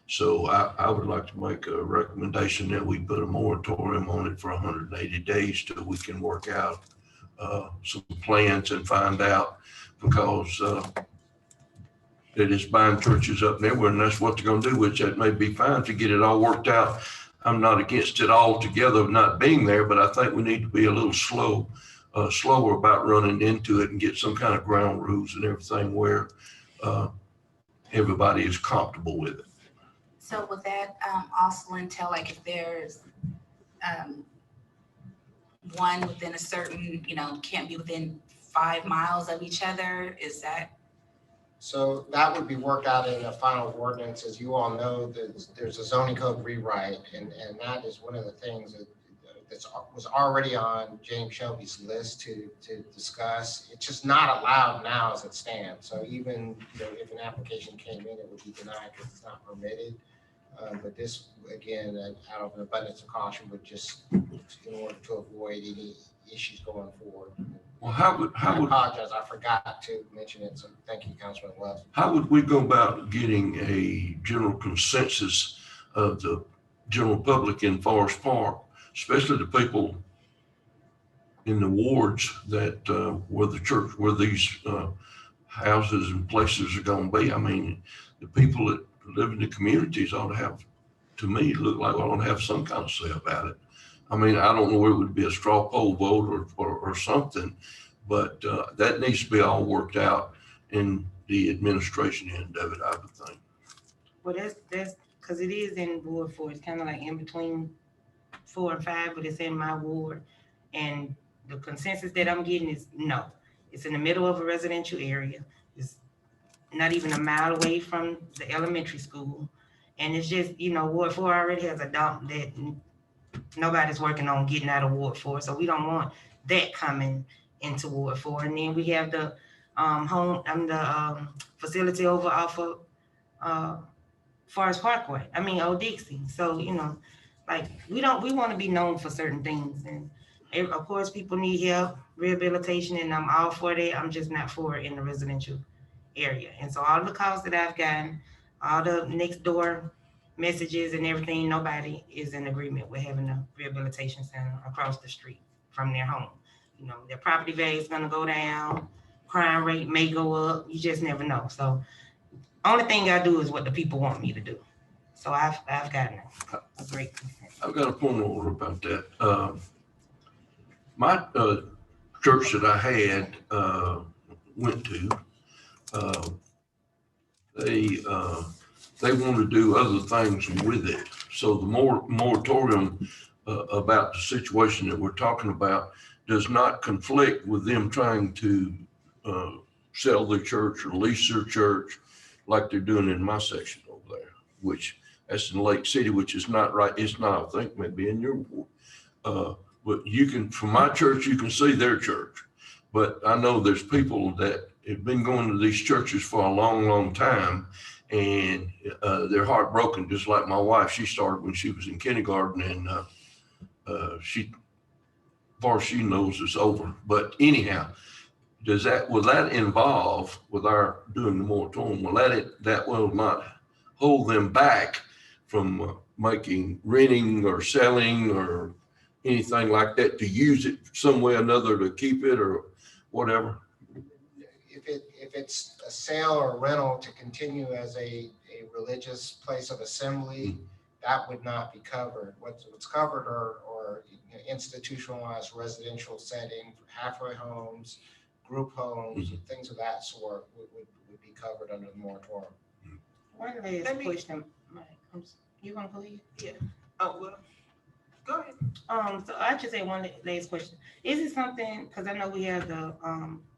So I would like to make a recommendation that we put a moratorium on it for 180 days till we can work out some plans and find out, because that is buying churches up and everywhere, and that's what they're gonna do, which that may be fine to get it all worked out. I'm not against it altogether not being there, but I think we need to be a little slower about running into it and get some kind of ground rules and everything where everybody is comfortable with it. So would that also entail, like, if there's one within a certain, can't be within 5 miles of each other, is that? So that would be worked out in a final ordinance. As you all know, there's a zoning code rewrite, and that is one of the things that was already on James Shelby's list to discuss. It's just not allowed now as it stands. So even if an application came in, it would be denied because it's not permitted. But this, again, out of an abundance of caution, would just, in order to avoid any issues going forward. Well, I apologize, I forgot to mention it, so thank you, Councilman Wells. How would we go about getting a general consensus of the general public in Forest Park, especially the people in the wards that where the church, where these houses and places are going to be? I mean, the people that live in the communities ought to have, to me, look like ought to have some kind of say about it. I mean, I don't know where it would be a straw poll vote or something, but that needs to be all worked out in the administration end of it, I would think. Well, that's because it is in Ward 4. It's kind of like in between 4 and 5, but it's in my ward. And the consensus that I'm getting is no. It's in the middle of a residential area. It's not even a mile away from the elementary school. And it's just, Ward 4 already has a dump that nobody's working on getting out of Ward 4. So we don't want that coming into Ward 4. And then we have the facility over off of Forest Parkway. Old Dixie. So, we want to be known for certain things. And of course, people need help, rehabilitation, and I'm all for that. I'm just not for it in the residential area. And so all the calls that I've gotten, all the next door messages and everything, nobody is in agreement with having a rehabilitation center across the street from their home. Their property value is going to go down, crime rate may go up, you just never know. So only thing I do is what the people want me to do. So I've gotten a great consent. I've got a point of order about that. My church that I had went to, they want to do other things with it. So the moratorium about the situation that we're talking about does not conflict with them trying to sell their church or lease their church like they're doing in my section over there, which that's in Lake City, which is not right. It's not, I think, maybe in your ward. But you can, from my church, you can see their church. But I know there's people that have been going to these churches for a long, long time, and they're heartbroken, just like my wife. She started when she was in kindergarten, and she, as far as she knows, it's over. But anyhow, will that involve with our doing the moratorium? Will that will not hold them back from renting or selling or anything like that, to use it some way or another to keep it or whatever? If it's a sale or rental to continue as a religious place of assembly, that would not be covered. What's covered are institutionalized residential setting, halfway homes, group homes, things of that sort would be covered under the moratorium. One last question. You want to go ahead? Yeah. Oh, well, go ahead. So I just say one last question. Is it something, because I know we have the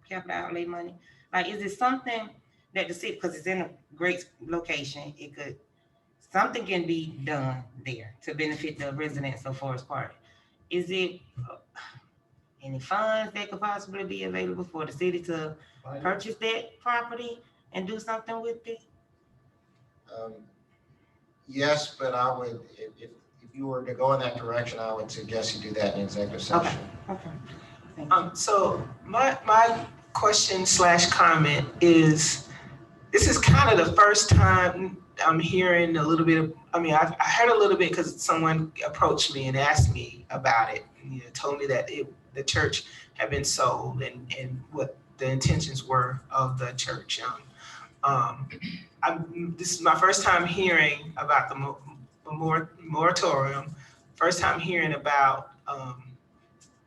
capital outlay money, like, is it something that the city, because it's in a great location, something can be done there to benefit the residents of Forest Park? Is it any funds that could possibly be available for the city to purchase that property and do something with it? Yes, but I would, if you were to go in that direction, I would suggest you do that in executive session. Okay. So my question / comment is, this is kind of the first time I'm hearing a little bit of, I heard a little bit because someone approached me and asked me about it, and told me that the church had been sold and what the intentions were of the church. This is my first time hearing about the moratorium, first time hearing about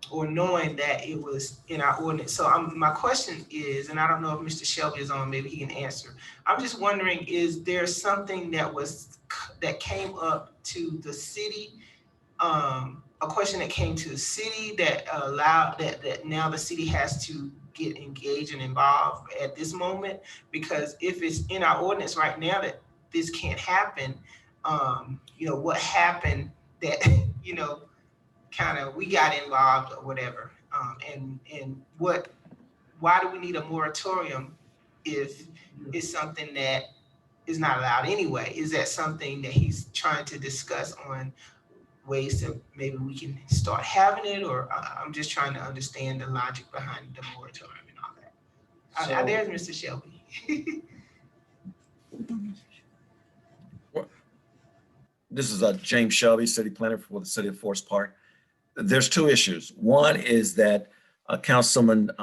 or knowing that it was in our ordinance. So my question is, and I don't know if Mr. Shelby is on, maybe he can answer. I'm just wondering, is there something that came up to the city, a question that came to the city that allowed that now the city has to get engaged and involved at this moment? Because if it's in our ordinance right now that this can't happen, what happened that, kind of we got involved or whatever, and why do we need a moratorium if it's something that is not allowed anyway? Is that something that he's trying to discuss on ways that maybe we can start having it, or I'm just trying to understand the logic behind the moratorium and all that. There's Mr. Shelby. This is James Shelby, city planner for the city of Forest Park. There's two issues. One is that Councilwoman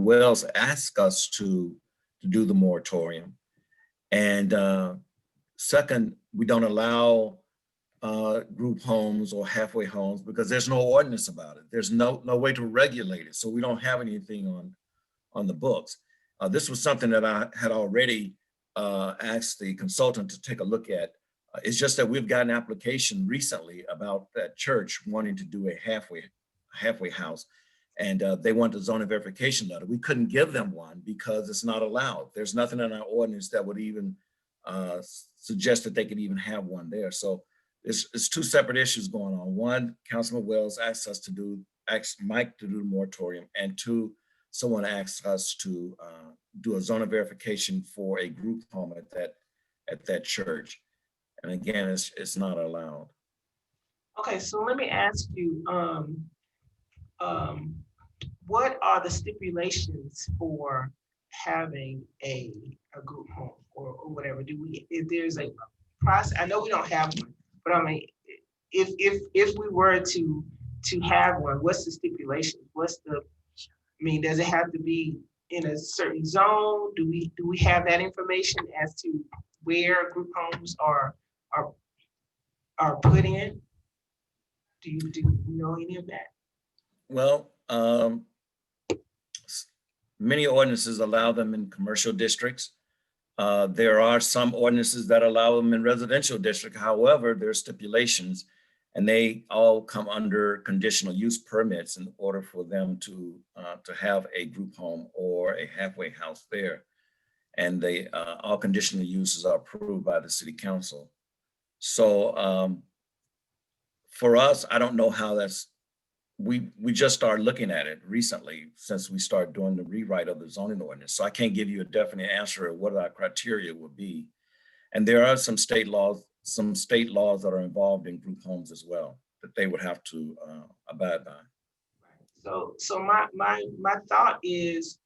Wells asked us to do the moratorium. And second, we don't allow group homes or halfway homes because there's no ordinance about it. There's no way to regulate it. So we don't have anything on the books. This was something that I had already asked the consultant to take a look at. It's just that we've got an application recently about that church wanting to do a halfway house, and they want a zoning verification letter. We couldn't give them one because it's not allowed. There's nothing in our ordinance that would even suggest that they could even have one there. So it's two separate issues going on. One, Councilman Wells asked Mike to do the moratorium, and two, someone asked us to do a zoning verification for a group home at that church. And again, it's not allowed. Okay, so let me ask you, what are the stipulations for having a group home or whatever? If there's a process, I know we don't have one, but I mean, if we were to have one, what's the stipulation? Does it have to be in a certain zone? Do we have that information as to where group homes are put in? Do you know any of that? Well, many ordinances allow them in commercial districts. There are some ordinances that allow them in residential district. However, there are stipulations, and they all come under conditional use permits in order for them to have a group home or a halfway house there. And all conditional uses are approved by the city council. So for us, I don't know how we just started looking at it recently since we started doing the rewrite of the zoning ordinance. So I can't give you a definite answer of what our criteria would be. And there are some state laws that are involved in group homes as well that they would have to abide by. So my thought is,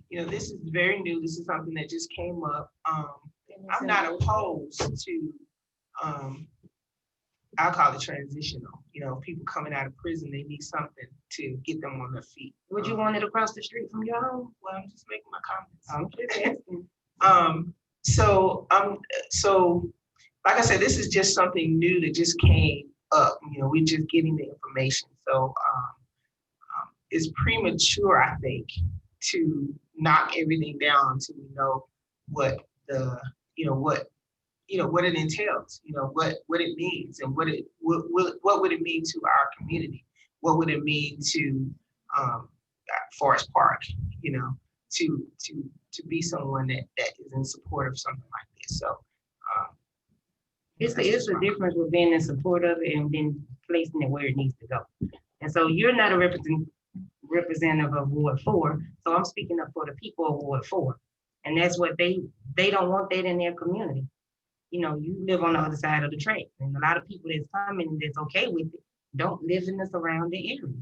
this is very new. This is something that just came up. I'm not opposed to, I'll call it transitional. People coming out of prison, they need something to get them on their feet. Would you want it across the street from your home? Well, I'm just making my comments. I'm just asking. So like I said, this is just something new that just came up. We're just getting the information. So it's premature, I think, to knock everything down until we know what what it entails, what it means, and what would it mean to our community? What would it mean to Forest Park, to be someone that is in support of something like this? So it's a difference with being in support of it and then placing it where it needs to go. And so you're not a representative of Ward 4, so I'm speaking up for the people of Ward 4. And that's what they don't want that in their community. You live on the other side of the track, and a lot of people that's coming that's okay with it don't live in the surrounding area.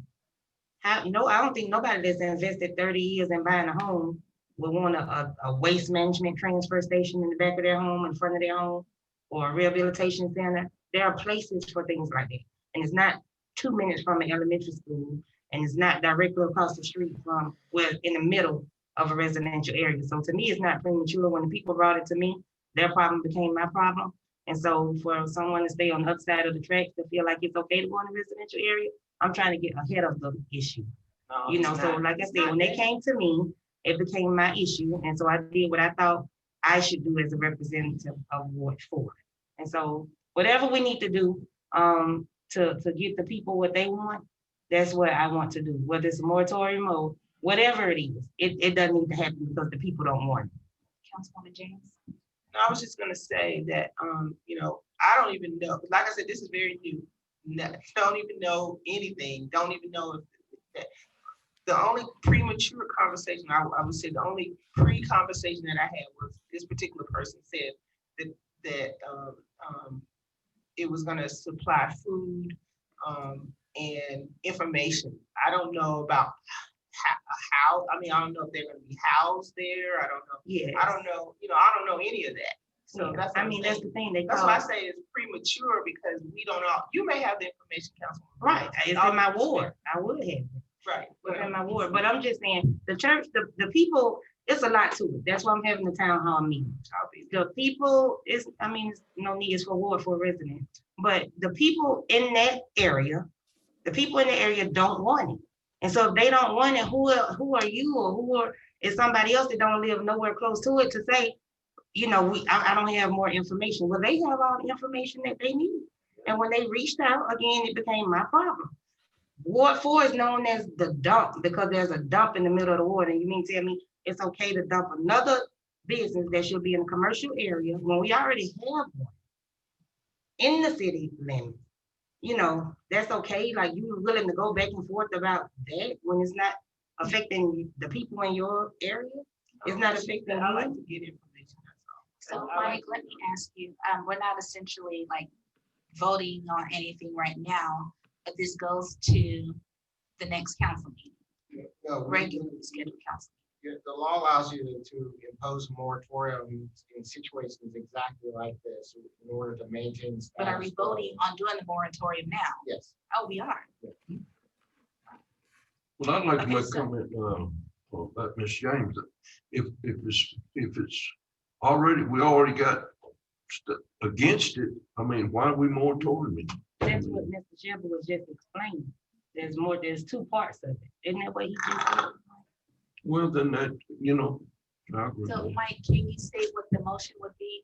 how, I don't think nobody that's invested 30 years in buying a home would want a waste management transfer station in the back of their home, in front of their home, or a rehabilitation center. There are places for things like that. And it's not 2 minutes from an elementary school, and it's not directly across the street from, well, in the middle of a residential area. So to me, it's not premature. When the people brought it to me, their problem became my problem. And so for someone to stay on the other side of the tracks to feel like it's okay to go in a residential area, I'm trying to get ahead of the issue. So like I said, when they came to me, it became my issue. And so I did what I thought I should do as a representative of Ward 4. And so whatever we need to do to get the people what they want, that's what I want to do. Whether it's a moratorium or whatever it is, it doesn't need to happen because the people don't want it. Councilwoman James? No, I was just gonna say that, I don't even know, like I said, this is very new. Don't even know anything, don't even know if that. The only premature conversation, I would say the only pre-conversation that I had was this particular person said that it was gonna supply food and information. I don't know about how, I don't know if they're gonna be housed there. I don't know. Yeah. I don't know, I don't know any of that. So that's what I'm that's saying. the thing. That's why I say it's premature, because we don't know. You may have the information, Councilwoman. Right, it's in my ward. I would have it. Right. It's in my ward. But I'm just saying, the church, the people, it's a lot to it. That's why I'm having the town hall meeting. The people, it's no need for Ward 4 residents. But the people in that area, don't want it. And so if they don't want it, who are you, or is somebody else that don't live nowhere close to it to say, I don't have more information. Well, they have all the information that they need. And when they reached out, again, it became my problem. Ward 4 is known as the dump because there's a dump in the middle of the ward. And you mean tell me it's okay to dump another business that should be in a commercial area when we already have one in the city limits? That's okay. Like, you were willing to go back and forth about that when it's not affecting the people in your area? It's not affecting I like you? to get information, that's all. So Mike, let me ask you, we're not essentially like voting on anything right now, but this goes to the next council meeting, regularly scheduled council. The law allows you to impose a moratorium in situations exactly like this in order to maintain status. But are we voting on doing the moratorium now? Yes. Oh, we are. Yeah. Well, I'd like to Okay, make a so- comment about Ms. James. That if it's already, we already got against it, why are we moratorium? That's what Mr. Shepard was just explaining. There's two parts of it. Isn't that what he just said? Well, then that, I agree. So Mike, can you state what the motion would be?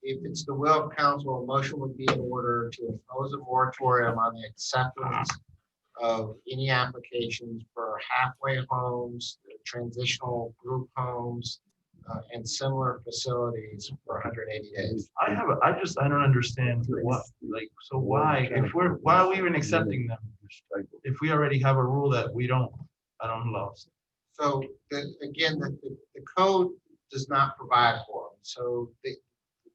If it's the will of council, a motion would be in order to impose a moratorium on the acceptance of any applications for halfway homes, transitional group homes, and similar facilities for 180 days. I don't understand why are we even accepting them? If we already have a rule that I'm lost. So again, the code does not provide for them.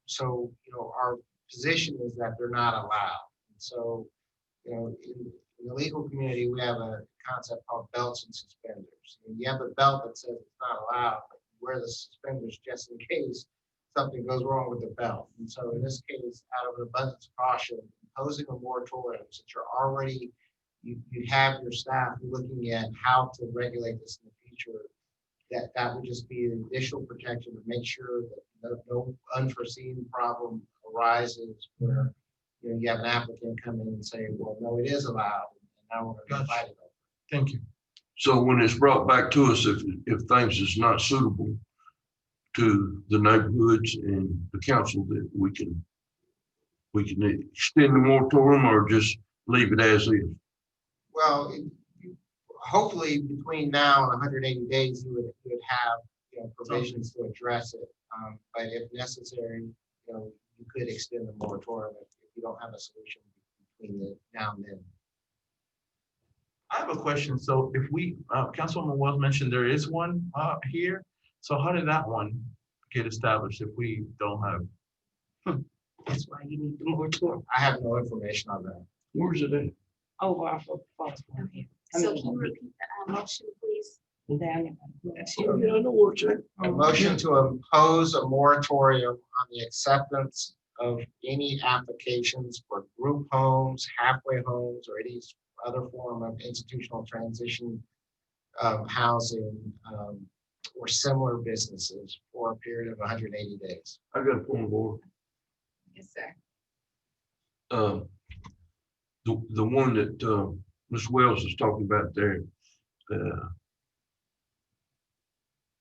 So our position is that they're not allowed. And so, in the legal community, we have a concept called belts and suspenders. And you have a belt that says it's not allowed, but you wear the suspenders just in case something goes wrong with the belt. And so in this case, out of an abundance of caution, imposing a moratorium, since you have your staff looking at how to regulate this in the future, that would just be an additional protection to make sure that no unforeseen problem arises where you have an applicant come in and say, well, no, it is allowed, and now we're going to fight it over. Thank you. So when it's brought back to us, if things is not suitable to the neighborhoods and the council, that we can extend the moratorium or just leave it as is. Well, hopefully between now and 180 days, you would have provisions to address it. But if necessary, you could extend the moratorium if you don't have a solution between the now and then. I have a question. So if we, Councilwoman Wells mentioned there is one here. So how did that one get established if we don't have? That's why you need the moratorium. I have no information on that. Where's it at? overall for Forest Park. So can you repeat the motion, please? Down Oh, yeah, I know what you're saying. A motion to impose a moratorium on the acceptance of any applications for group homes, halfway homes, or any other form of institutional transition housing or similar businesses for a period of 180 days. I got a point of order. Yes, sir. The one that Ms. Wells is talking about there,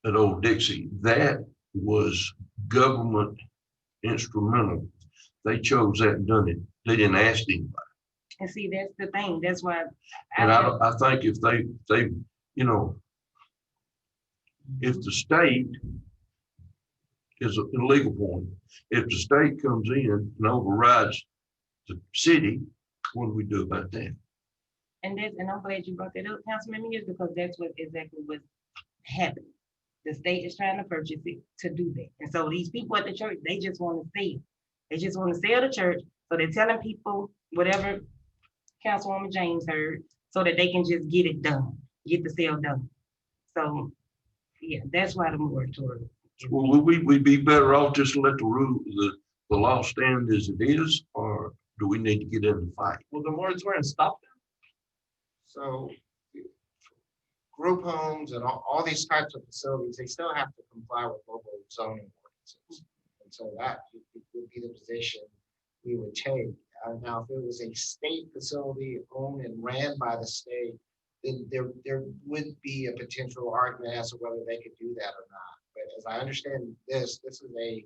at Old Dixie, that was government instrumental. They chose that and done it. They didn't ask anybody. And see, that's the thing. That's why. And I think if they, you know, if the state is a legal point, if the state comes in and overrides the city, what do we do about that? And I'm glad you brought that up, Councilman Mears, because that's exactly what's happening. The state is trying to purchase it to do that. And so these people at the church, they just want to sell. They just want to sell the church. So they're telling people whatever Councilwoman James heard, so that they can just get it done, get the sale done. So yeah, that's why the moratorium. Well, would we be better off just to let the law stand as it is, or do we need to get in the fight? Will the moratorium stop them? So group homes and all these types of facilities, they still have to comply with local zoning ordinances. And so that would be the position we would take. Now, if it was a state facility owned and ran by the state, then there would be a potential argument as to whether they could do that or not. But as I understand this is a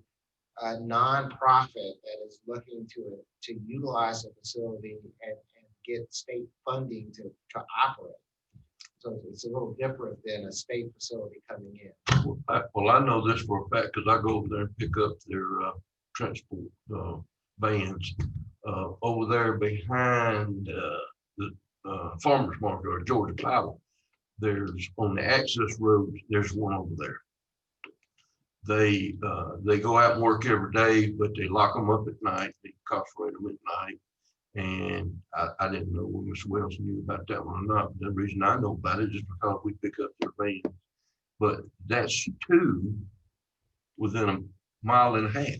nonprofit that is looking to utilize a facility and get state funding to operate. So it's a little different than a state facility coming in. Well, I know this for a fact because I go over there and pick up their transport vans over there behind the farmers market or Georgia Power. There's on the access roads, there's one over there. They go out and work every day, but they lock them up at night. They incarcerate them at night. And I didn't know when Ms. Wells knew about that one or not. The reason I know about it is because we pick up their van. But that's two within a mile and a half.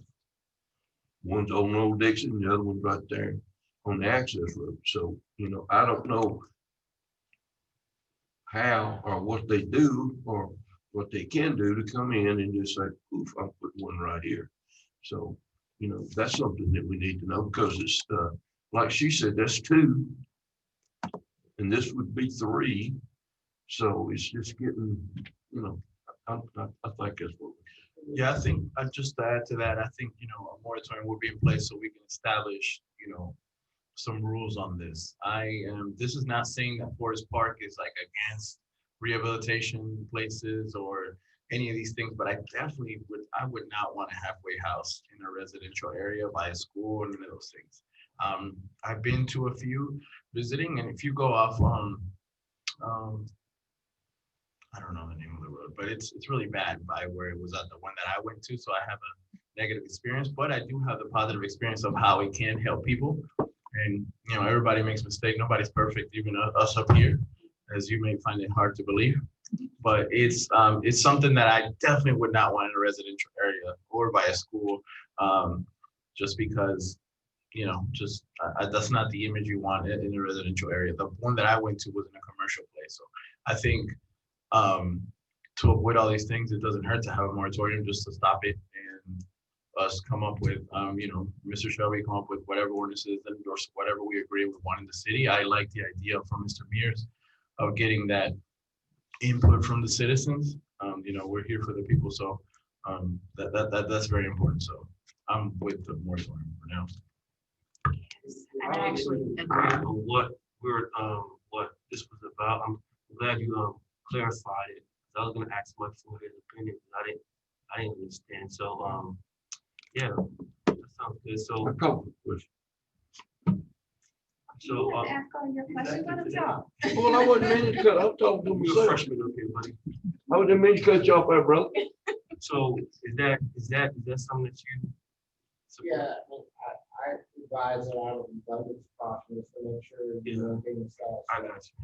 One's on Old Dixie and the other one's right there on the access road. So, you know, I don't know how or what they do or what they can do to come in and just say, oof, I'll put one right here. So, you know, that's something that we need to know because it's, like she said, that's two, and this would be three. So it's just getting, you know, I think that's what. Yeah, I think just to add to that, I think, you know, a moratorium will be in place so we can establish, you know, some rules on this. This is not saying that Forest Park is like against rehabilitation places or any of these things, but I definitely would not want a halfway house in a residential area by a school or any of those things. I've been to a few visiting, and if you go off on, I don't know the name of the road, but it's really bad by where it was at the one that I went to. So I have a negative experience, but I do have the positive experience of how it can help people. And, you know, everybody makes mistakes. Nobody's perfect, even us up here, as you may find it hard to believe. But it's something that I definitely would not want in a residential area or by a school, just because, you know, that's not the image you want in a residential area. The one that I went to was in a commercial place. So I think to avoid all these things, it doesn't hurt to have a moratorium just to stop it and us come up with, you know, Mr. Shelby come up with whatever ordinances and endorse whatever we agree with one in the city. I like the idea from Mr. Mears of getting that input from the citizens. You know, we're here for the people, so that's very important. So I'm with the moratorium for now. I actually agree. What this was about. I'm glad you clarified it. I was going to ask much for his opinion, but I didn't understand. So yeah, that sounds good. So A couple of questions. You have to ask all your questions on the top. Well, I wasn't meaning to cut. I'm talking to you're a myself. freshman up here, buddy. I wasn't meaning to cut you off there, brother. So is that something that you support? Yeah, well, I advise that out of abundance of cautious to make sure you maintain the status. I got you.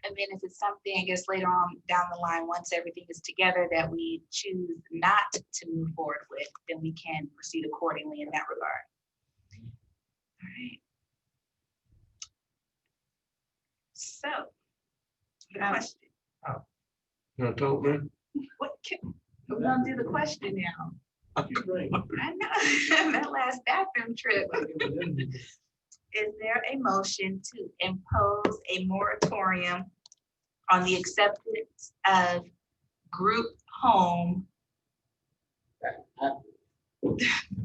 And then if it's something, I guess later on down the line, once everything is together that we choose not to move forward with, then we can proceed accordingly in that regard. All right. So, the question, Can I talk, man? we're gonna do the question now. I know, that last bathroom trip. Is there a motion to impose a moratorium on the acceptance of group home?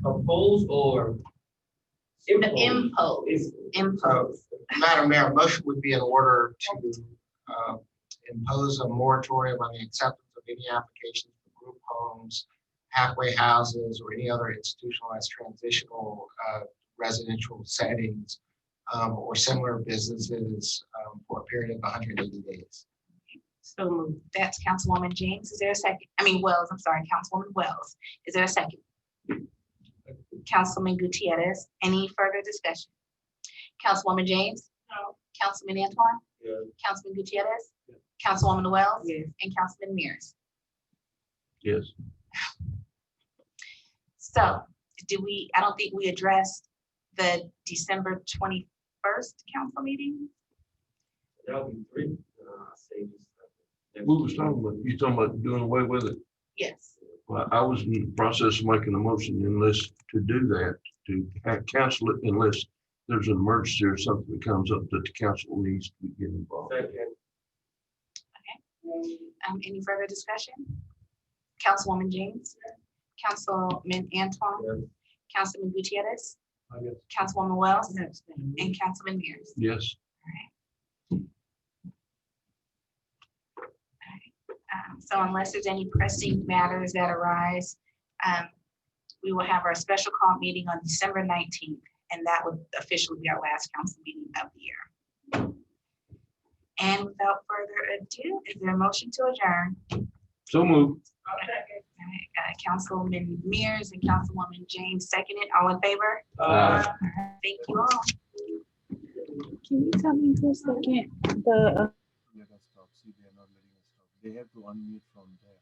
Propose or? Impose. Madam Mayor, motion would be in order to impose a moratorium on the acceptance of any applications for group homes, halfway houses, or any other institutionalized transitional residential settings or similar businesses for a period of 180 days. So moved. That's Councilwoman James. Is there a second? I mean Wells, I'm sorry, Councilwoman Wells. Is there a second? Councilman Gutierrez. Any further discussion? Councilwoman James? No. Councilman Antoine? Yeah. Councilman Gutierrez? Yeah. Councilwoman Wells? Yes. And Councilman Mears. Yes. So I don't think we addressed the December 21st council meeting. That'll be 3 stages. We was talking about, you talking about doing away with it? Yes. Well, I was in the process of making a motion unless to do that, to cancel it unless there's an emergency or something that comes up that the council needs to get involved. Second. Any further discussion? Councilwoman James? Councilman Antoine? Councilman Gutierrez? Yes. Councilwoman Wells? And Councilman Mears? Yes. So unless there's any pressing matters that arise, we will have our special call meeting on December 19th, and that would officially be our last council meeting of the year. And without further ado, is there a motion to adjourn? So moved. Councilman Mears and Councilwoman James seconded. All in favor? Thank you all. Can you tell me for a second, Let us talk. See, they are not letting us talk. They have to unmute from there.